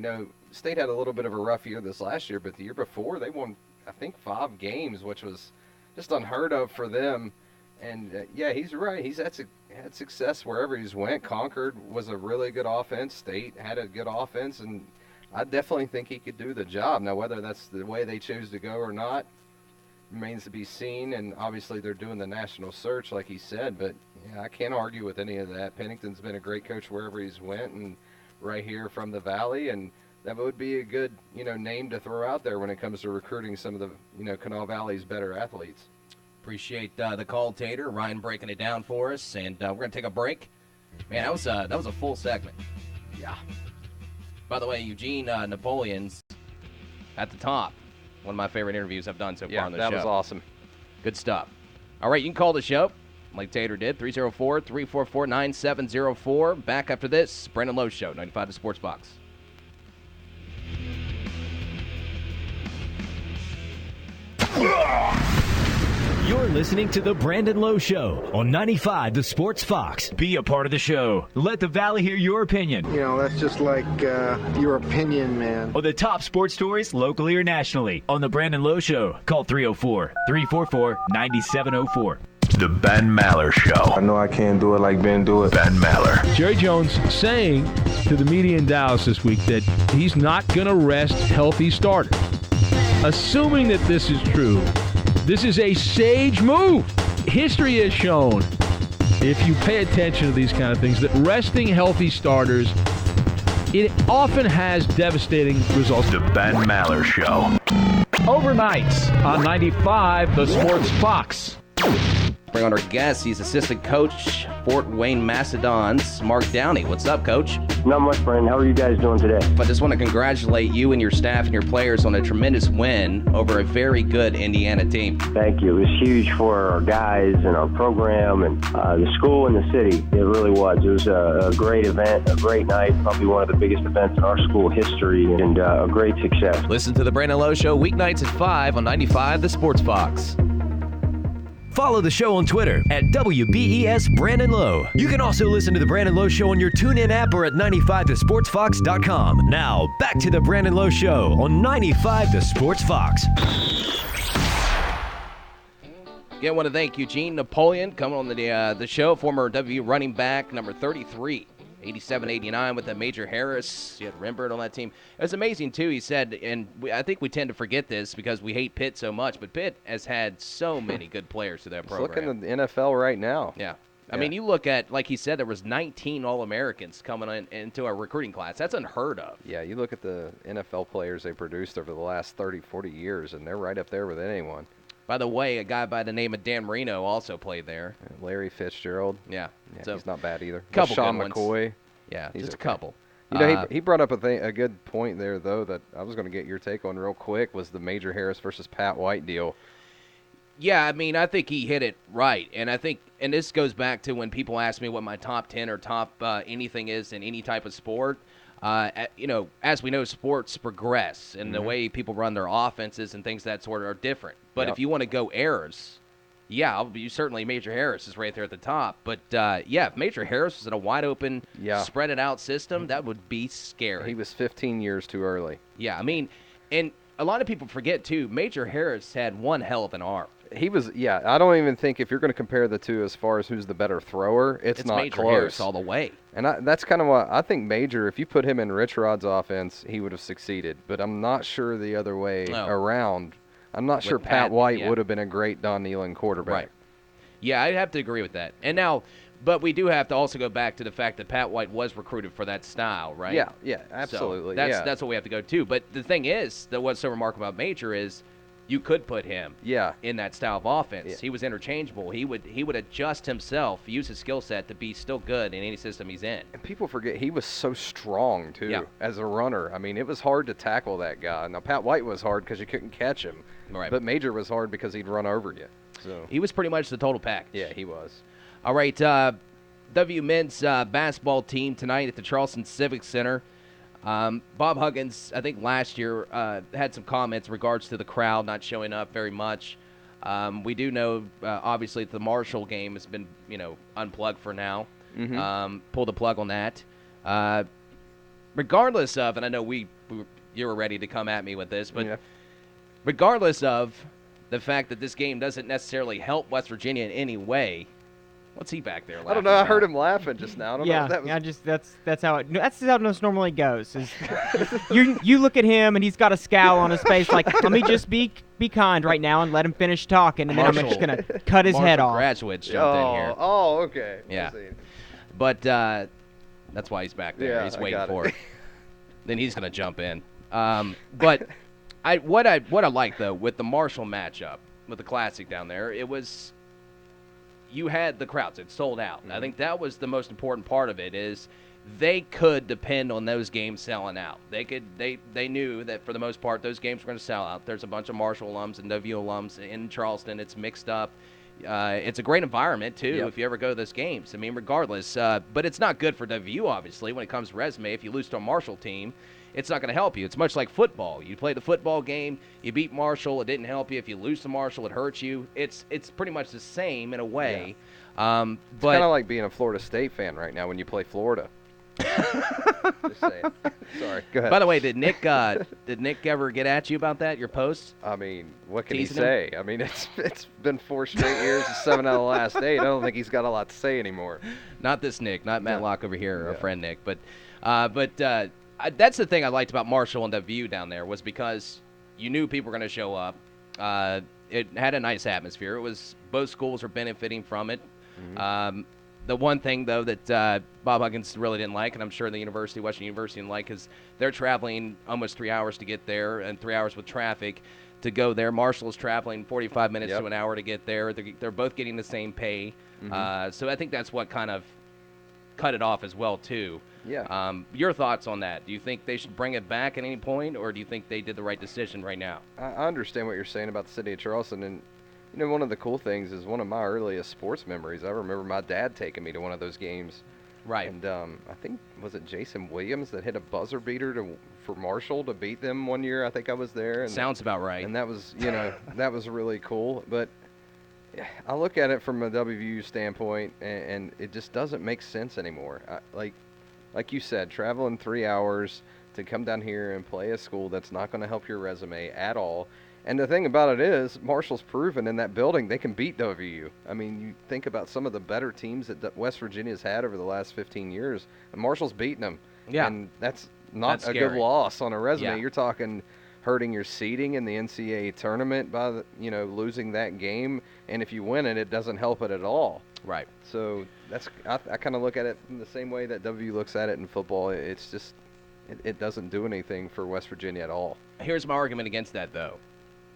State had a little bit of a rough year this last year, but the year before they won, I think, 5 games, which was just unheard of for them. And yeah, he's right. He's had success wherever he's went. Concord was a really good offense. State had a good offense, and I definitely think he could do the job. Now, whether that's the way they choose to go or not remains to be seen, and obviously they're doing the national search, like he said, but yeah, I can't argue with any of that. Pennington's been a great coach wherever he's went, and right here from the Valley, and that would be a good, name to throw out there when it comes to recruiting some of the, Kanawha Valley's better athletes. Appreciate the call, Tater. Ryan breaking it down for us, and we're going to take a break. Man, that was a full segment. Yeah. By the way, Eugene Napoleon's at the top. One of my favorite interviews I've done so far on the show. Yeah, that was awesome. Good stuff. All right, you can call the show, like Tater did, 304-344-9704. Back after this, Brandon Lowe Show, 95 The Sports Box. You're listening to The Brandon Lowe Show on 95 The Sports Fox. Be a part of the show. Let the Valley hear your opinion. That's just like your opinion, man. On the top sports stories, locally or nationally. On The Brandon Lowe Show, call 304-344-9704. The Ben Maller Show. I know I can't do it like Ben do it. Ben Maller. Jerry Jones saying to the media in Dallas this week that he's not going to rest healthy starters. Assuming that this is true, this is a sage move. History has shown, if you pay attention to these kind of things, that resting healthy starters, it often has devastating results. The Ben Maller Show. Overnights on 95 The Sports Fox. Bring on our guest. He's assistant coach, Fort Wayne Macedons, Mark Downey. What's up, Coach? Not much, Brandon. How are you guys doing today? I just want to congratulate you and your staff and your players on a tremendous win over a very good Indiana team. Thank you. It was huge for our guys and our program and the school and the city. It really was. It was a great event, a great night, probably one of the biggest events in our school history, and a great success. Listen to The Brandon Lowe Show weeknights at 5 on 95 The Sports Fox. Follow the show on Twitter at WBES Brandon Lowe. You can also listen to The Brandon Lowe Show on your TuneIn app or at 95thesportsfox.com. Now, back to The Brandon Lowe Show on 95 The Sports Fox. Again, I want to thank Eugene Napoleon coming on the show, former WVU running back, number 33. 87-89 with Major Harris. You had Rembert on that team. It was amazing, too, he said, and I think we tend to forget this because we hate Pitt so much, but Pitt has had so many good players to that program. Look in the NFL right now. Yeah. I mean, you look at, like he said, there was 19 All-Americans coming into our recruiting class. That's unheard of. Yeah, you look at the NFL players they produced over the last 30, 40 years, and they're right up there with anyone. By the way, a guy by the name of Dan Marino also played there. Larry Fitzgerald. Yeah. So he's not bad either. Couple Sean good McCoy. Ones. Yeah, he's just okay. a couple. He brought up a good point there, though, that I was going to get your take on real quick, was the Major Harris versus Pat White deal. Yeah, I mean, I think he hit it right. And I think, and this goes back to when people ask me what my top 10 or top anything is in any type of sport. As we know, sports progress, and the way people run their offenses and things of that sort are different. But if you want to go errors, you certainly Major Harris is right there at the top. But, if Major Harris was in a wide-open, spread-it-out system, that would be scary. He was 15 years too early. Yeah, I mean, and a lot of people forget, too, Major Harris had one hell of an arm. He was, I don't even think if you're going to compare the two as far as who's the better thrower, it's not Major close. Harris all the way. And that's kind of what I think Major, if you put him in Rich Rod's offense, he would have succeeded. But I'm not sure the other way around. I'm not sure Pat White would have been a great Don Nehlen quarterback. Right. Yeah, I have to agree with that. And now, but we do have to also go back to the fact that Pat White was recruited for that style, right? Yeah, absolutely. So that's what we have to go to. But the thing is, that what's so remarkable about Major is you could put him in that style of offense. Yeah. He was interchangeable. He would adjust himself, use his skill set to be still good in any system he's in. And people forget he was so strong, too, as a runner. I mean, it was hard to tackle that guy. Now, Pat White was hard because you couldn't catch him. Right. But Major was hard because he'd run over you. So he was pretty much the total package. Yeah, he was. All right, W men's basketball team tonight at the Charleston Civic Center. Bob Huggins, I think last year, had some comments in regards to the crowd not showing up very much. We do know, obviously, the Marshall game has been, unplugged for now. Mm-hmm. Pull the plug on that. Regardless of, and I know you were ready to come at me with this, but regardless of the fact that this game doesn't necessarily help West Virginia in any way. What's he back there laughing I don't know. I about? heard him laughing just now. I don't know if that was... that's how it normally goes. You look at him and he's got a scowl on his face, like, let me just be kind right now and let him finish talking, and then I'm just gonna cut his head off. Graduates jumped in here. Oh, okay. Yeah, but that's why he's back there. Yeah, he's waiting for it. Then he's gonna jump in. But what I like though with the Marshall matchup with the Classic down there, it was. You had the crowds. It sold out. I think that was the most important part of it is they could depend on those games selling out. They knew that for the most part those games were going to sell out. There's a bunch of Marshall alums and W alums in Charleston. It's mixed up. It's a great environment, too, if you ever go to those games. I mean, regardless. But it's not good for WU, obviously, when it comes to resume. If you lose to a Marshall team, it's not going to help you. It's much like football. You play the football game, you beat Marshall, it didn't help you. If you lose to Marshall, it hurts you. It's pretty much the same in a way. Yeah. It's kind of like being a Florida State fan right now when you play Florida. Just saying. Sorry, go ahead. By the way, did Nick ever get at you about that, your post? I mean, what can he say? I mean, it's been 4 straight years and 7 out of the last 8. I don't think he's got a lot to say anymore. Not this Nick, not Matt Locke over here, our friend Nick. But that's the thing I liked about Marshall and WU down there was because you knew people were going to show up. It had a nice atmosphere. It was both schools were benefiting from it. Mm-hmm. The one thing, though, that Bob Huggins really didn't like, and I'm sure the Western University didn't like, is they're traveling almost 3 hours to get there and 3 hours with traffic to go there. Marshall is traveling 45 minutes to an hour to get there. They're both getting the same pay. Mm-hmm. So I think that's what kind of cut it off as well, too. Yeah. Your thoughts on that? Do you think they should bring it back at any point, or do you think they did the right decision right now? I understand what you're saying about the city of Charleston, and one of the cool things is one of my earliest sports memories. I remember my dad taking me to one of those games. Right. And I think, was it Jason Williams that hit a buzzer beater for Marshall to beat them one year? I think I was there. And, sounds about right. And that was, that was really cool. But I look at it from a WVU standpoint, and it just doesn't make sense anymore. Like you said, traveling 3 hours to come down here and play a school that's not going to help your resume at all. And the thing about it is, Marshall's proven in that building they can beat WVU. I mean, you think about some of the better teams that West Virginia's had over the last 15 years, and Marshall's beaten them. Yeah. And that's not that's a scary. good loss on a resume. Yeah. You're talking hurting your seeding in the NCAA tournament by losing that game, and if you win it, it doesn't help it at all. Right. So I kind of look at it in the same way that WVU looks at it in football. It's just it doesn't do anything for West Virginia at all. Here's my argument against that, though.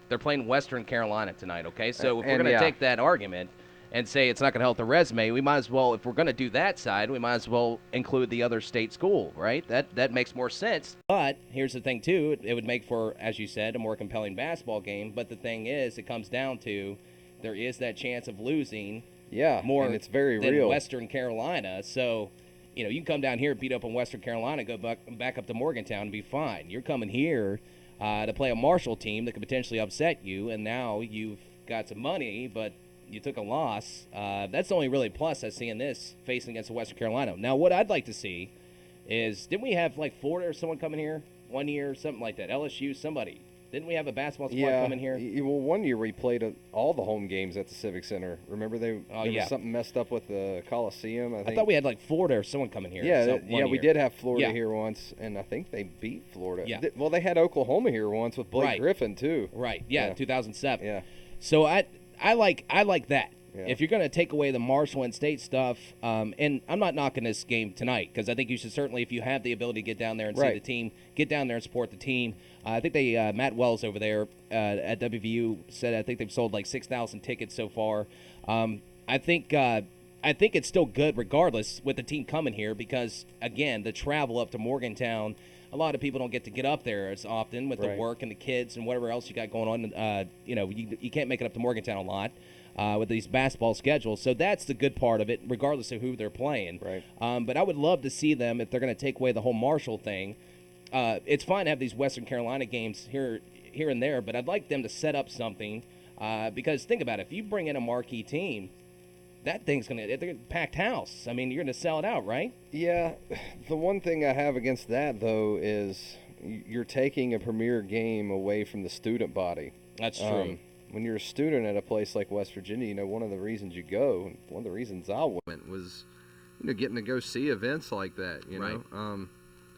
They're playing Western Carolina tonight, okay? So if we're going to take that argument and say it's not going to help the resume, we might as well, if we're going to do that side, we might as well include the other state school, right? That makes more sense. But here's the thing, too. It would make for, as you said, a more compelling basketball game. But the thing is, it comes down to there is that chance of losing more and it's very than real. Western Carolina. So, you can come down here and beat up on Western Carolina, go back up to Morgantown and be fine. You're coming here to play a Marshall team that could potentially upset you, and now you've got some money, but you took a loss. That's the only really plus I see in this, facing against Western Carolina. Now, what I'd like to see is, didn't we have, like, Florida or someone coming here 1 year, something like that? LSU, somebody. Didn't we have a basketball squad coming here? Well, 1 year we played all the home games at the Civic Center. Remember there was something messed up with the Coliseum, I think. I thought we had, like, Florida or someone coming here. We did have Florida here once, and I think they beat Florida. Yeah. Well, they had Oklahoma here once with Blake Griffin, too. Right, 2007. Yeah. So I like that. If you're going to take away the Marshall and State stuff, and I'm not knocking this game tonight because I think you should certainly, if you have the ability to get down there and see the team, get down there and support the team. I think Matt Wells over there at WVU said I think they've sold like 6,000 tickets so far. I think it's still good regardless with the team coming here because, again, the travel up to Morgantown, a lot of people don't get to get up there as often with the work and the kids and whatever else you got going on. You can't make it up to Morgantown a lot with these basketball schedules. So that's the good part of it, regardless of who they're playing. Right. But I would love to see them, if they're going to take away the whole Marshall thing. It's fine to have these Western Carolina games here and there, but I'd like them to set up something because think about it. If you bring in a marquee team, that thing's going to – packed house. I mean, you're going to sell it out, right? Yeah. The one thing I have against that, though, is you're taking a premier game away from the student body. That's true. When you're a student at a place like West Virginia, one of the reasons you go, one of the reasons I went was, getting to go see events like that, you know.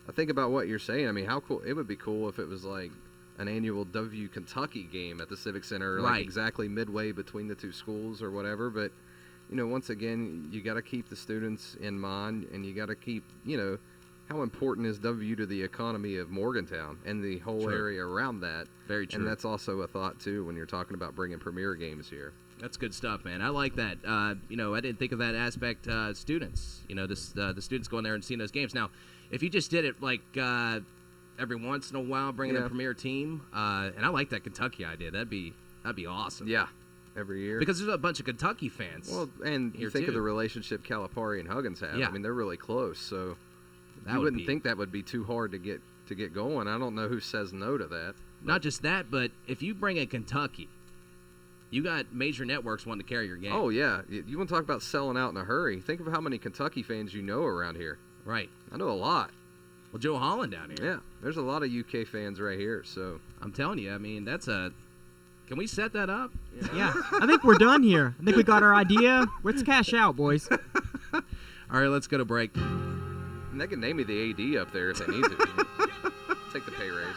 I think about what you're saying. I mean, how cool – it would be cool if it was like an annual W Kentucky game at the Civic Center, like exactly midway between the two schools or whatever, but – once again, you got to keep the students in mind, and you got to keep, how important is W to the economy of Morgantown and the whole area around that. Very true. And that's also a thought, too, when you're talking about bringing premier games here. That's good stuff, man. I like that. I didn't think of that aspect, students. The students going there and seeing those games. Now, if you just did it like every once in a while, bringing a premier team, and I like that Kentucky idea. That'd be awesome. Yeah. Every year. Because there's a bunch of Kentucky fans. Well, and you think of the relationship Calipari and Huggins have. Yeah. I mean, they're really close, so you wouldn't think that would be too hard to get going. I don't know who says no to that. Not just that, but if you bring in Kentucky, you got major networks wanting to carry your game. Oh, yeah. You want to talk about selling out in a hurry. Think of how many Kentucky fans you know around here. Right. I know a lot. Well, Joe Holland down here. Yeah. There's a lot of UK fans right here, so. I'm telling you, I mean, can we set that up? Yeah. I think we're done here. I think we got our idea. Let's cash out, boys. All right, let's go to break. And they can name me the AD up there if they need to. Take the pay raise.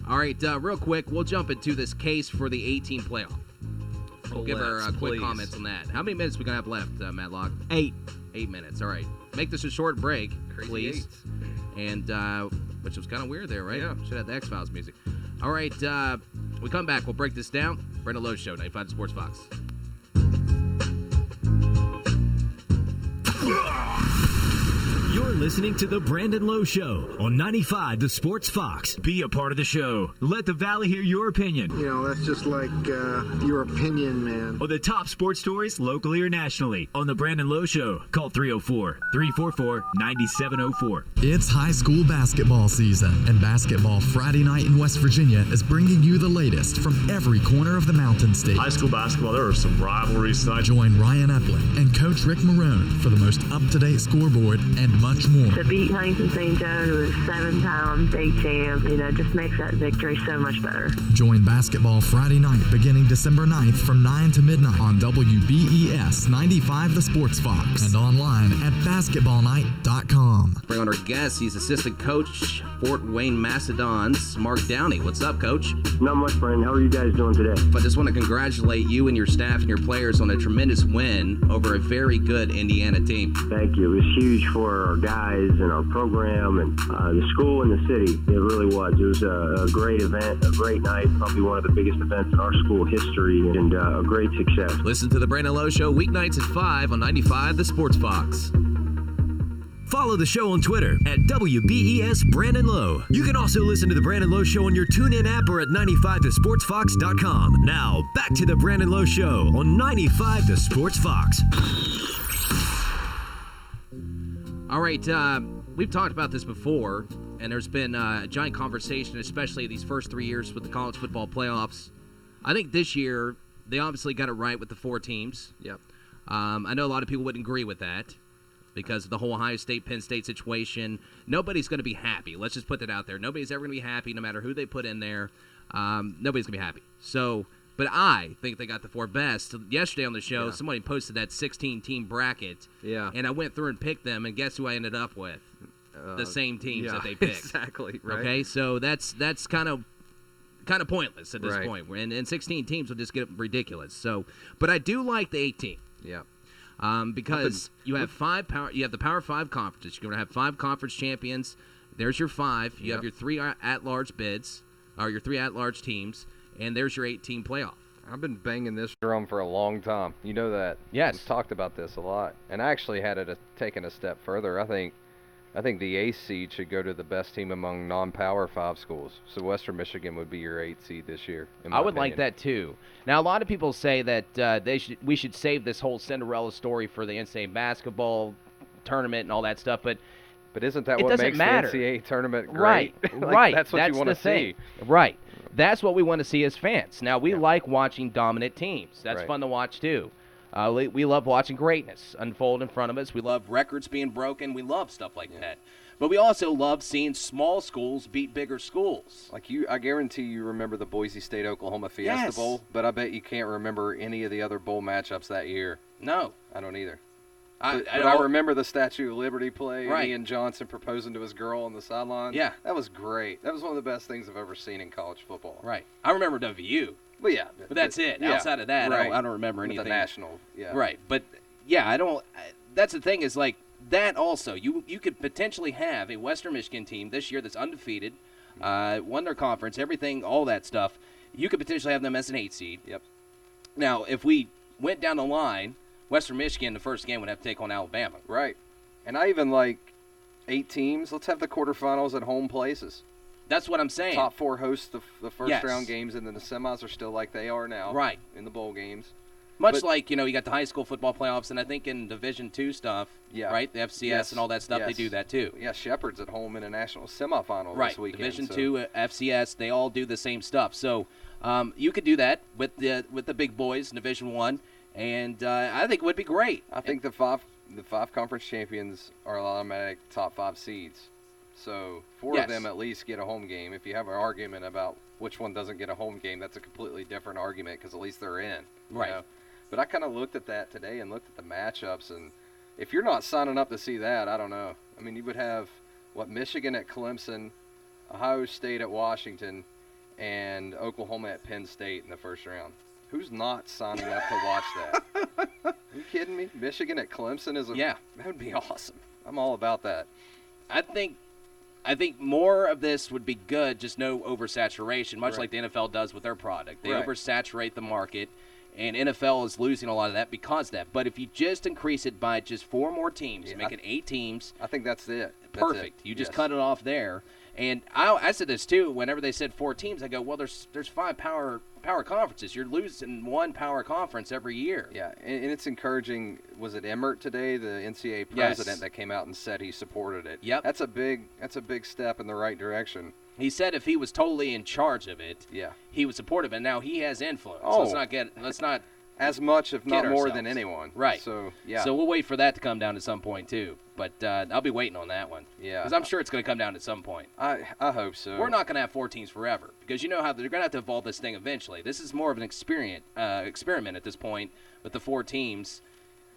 All right, real quick, we'll jump into this case for the 18 playoff. We'll give our quick comments on that. How many minutes we going to have left, Matlock? 8 minutes. All right. Make this a short break, please. And which was kind of weird there, right? Yeah. Should have the X-Files music. All right, we come back. We'll break this down. Brandon Lowe Show, 95 Sports Fox. You're listening to The Brandon Lowe Show on 95 The Sports Fox. Be a part of the show. Let the Valley hear your opinion. That's just like your opinion, man. On the top sports stories, locally or nationally, on The Brandon Lowe Show. Call 304-344-9704. It's high school basketball season, and Basketball Friday Night in West Virginia is bringing you the latest from every corner of the Mountain State. High school basketball, there are some rivalries tonight. Join Ryan Epling and Coach Rick Marone for the most up-to-date scoreboard and much more. To beat Huntington St. Joe, who is 7-time state champ, just makes that victory so much better. Join Basketball Friday Night beginning December 9th from 9 to midnight on WBES 95 The Sports Fox and online at basketballnight.com. Bring on our guest. He's assistant coach, Fort Wayne Macedons, Mark Downey. What's up, Coach? Not much, Brandon. How are you guys doing today? I just want to congratulate you and your staff and your players on a tremendous win over a very good Indiana team. Thank you. It was huge for our guys and our program and the school and the city. It really was. It was a great event, a great night, probably one of the biggest events in our school history, and a great success. Listen to The Brandon Lowe Show weeknights at 5 on 95 The Sports Fox. Follow the show on Twitter at WBES Brandon Lowe. You can also listen to The Brandon Lowe Show on your TuneIn app or at 95thesportsfox.com. Now, back to The Brandon Lowe Show on 95 The Sports Fox. All right, we've talked about this before, and there's been a giant conversation, especially these first 3 years with the college football playoffs. I think this year, they obviously got it right with the 4 teams. Yep. I know a lot of people wouldn't agree with that because of the whole Ohio State-Penn State situation. Nobody's going to be happy. Let's just put that out there. Nobody's ever going to be happy no matter who they put in there. Nobody's going to be happy. But I think they got the 4 best. Yesterday on the show, somebody posted that 16-team bracket. Yeah. And I went through and picked them, and guess who I ended up with? The same teams that they picked. Exactly, right. Okay, so that's kind of kind of pointless at this point. And 16 teams will just get ridiculous. So, but I do like the 18. Yeah. Because you have the Power 5 conferences. You're going to have 5 conference champions. There's your 5. You have your 3 at-large bids, or your 3 at-large teams, and there's your 8-team playoff. I've been banging this drum for a long time. You know that. Yes. We've talked about this a lot. And I actually had it taken a step further. I think the 8th seed should go to the best team among non-Power 5 schools. So Western Michigan would be your 8th seed this year. I would like that too. Now, a lot of people say that we should save this whole Cinderella story for the NCAA basketball tournament and all that stuff, but isn't that what makes the NCAA tournament great? Right. That's what you want to see. Right. That's what we want to see as fans. Now, we like watching dominant teams. That's fun to watch too. We love watching greatness unfold in front of us. We love records being broken. We love stuff like that. But we also love seeing small schools beat bigger schools. I guarantee you remember the Boise State-Oklahoma Fiesta Bowl, but I bet you can't remember any of the other bowl matchups that year. No. I don't either. I remember the Statue of Liberty play, Ian Johnson proposing to his girl on the sideline. Yeah. That was great. That was one of the best things I've ever seen in college football. Right. I remember WU. Well, yeah. But that's it. Yeah, outside of that, I don't remember anything. The national, yeah. Right. But, yeah, I don't – that's the thing is, like, that also. You could potentially have a Western Michigan team this year that's undefeated, won their conference, everything, all that stuff. You could potentially have them as an 8 seed. Yep. Now, if we went down the line – Western Michigan, the first game, would have to take on Alabama. Right. And I even like 8 teams. Let's have the quarterfinals at home places. That's what I'm saying. Top 4 host the first-round games, and then the semis are still like they are now. Right. In the bowl games. Much like, you got the high school football playoffs, and I think in Division II stuff, right, the FCS and all that stuff, they do that too. Yeah, Shepherd's at home in a national semifinal this weekend. Division II, FCS, they all do the same stuff. So you could do that with the big boys in Division I. And I think it would be great. I think the five conference champions are automatic top 5 seeds. So 4 of them at least get a home game. If you have an argument about which one doesn't get a home game, that's a completely different argument because at least they're in. Right. You know? But I kind of looked at that today and looked at the matchups. And if you're not signing up to see that, I don't know. I mean, you would have, Michigan at Clemson, Ohio State at Washington, and Oklahoma at Penn State in the first round. Who's not signing up to watch that? Are you kidding me? Michigan at Clemson that would be awesome. I'm all about that. I think more of this would be good, just no oversaturation, much like the NFL does with their product. They oversaturate the market, and NFL is losing a lot of that because of that. But if you just increase it by just 4 more teams, make it 8 teams. I think that's it. Perfect. You just cut it off there. And I said this too. Whenever they said 4 teams, I go, well, there's 5 power conferences. You're losing 1 power conference every year. Yeah, and it's encouraging. Was it Emmert today, the NCAA president, that came out and said he supported it? Yep. That's a big step in the right direction. He said if he was totally in charge of it, he was supportive, and now he has influence. Oh. Let's not as much, if not more, than anyone. Right. So So we'll wait for that to come down at some point too. But I'll be waiting on that one. Yeah. Because I'm sure it's going to come down at some point. I hope so. We're not going to have 4 teams forever because you know how they're going to have to evolve this thing eventually. This is more of an experiment at this point with the 4 teams.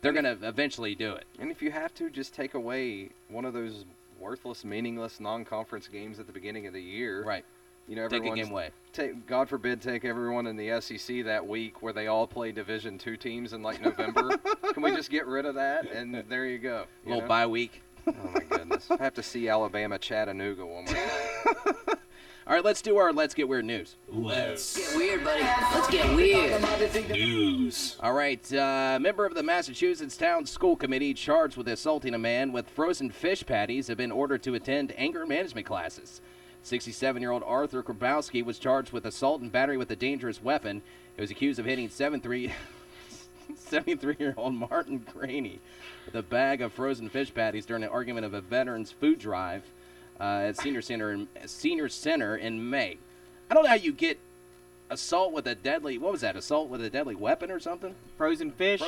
They're going to eventually do it. And if you have to, just take away one of those worthless, meaningless non-conference games at the beginning of the year. Right. Take a game away. God forbid, take everyone in the SEC that week where they all play Division II teams in November. Can we just get rid of that? And there you go. A little bye week. Oh my goodness! I have to see Alabama Chattanooga one more time. All right, let's do our Let's Get Weird news. Let's get weird, buddy. Let's get weird. News. All right, member of the Massachusetts Town School Committee charged with assaulting a man with frozen fish patties have been ordered to attend anger management classes. 67-year-old Arthur Grabowski was charged with assault and battery with a dangerous weapon. He was accused of hitting 73-year-old Martin Graney with a bag of frozen fish patties during an argument of a veterans food drive at Senior Center in May. I don't know how you get assault with a deadly weapon or something? Frozen fish.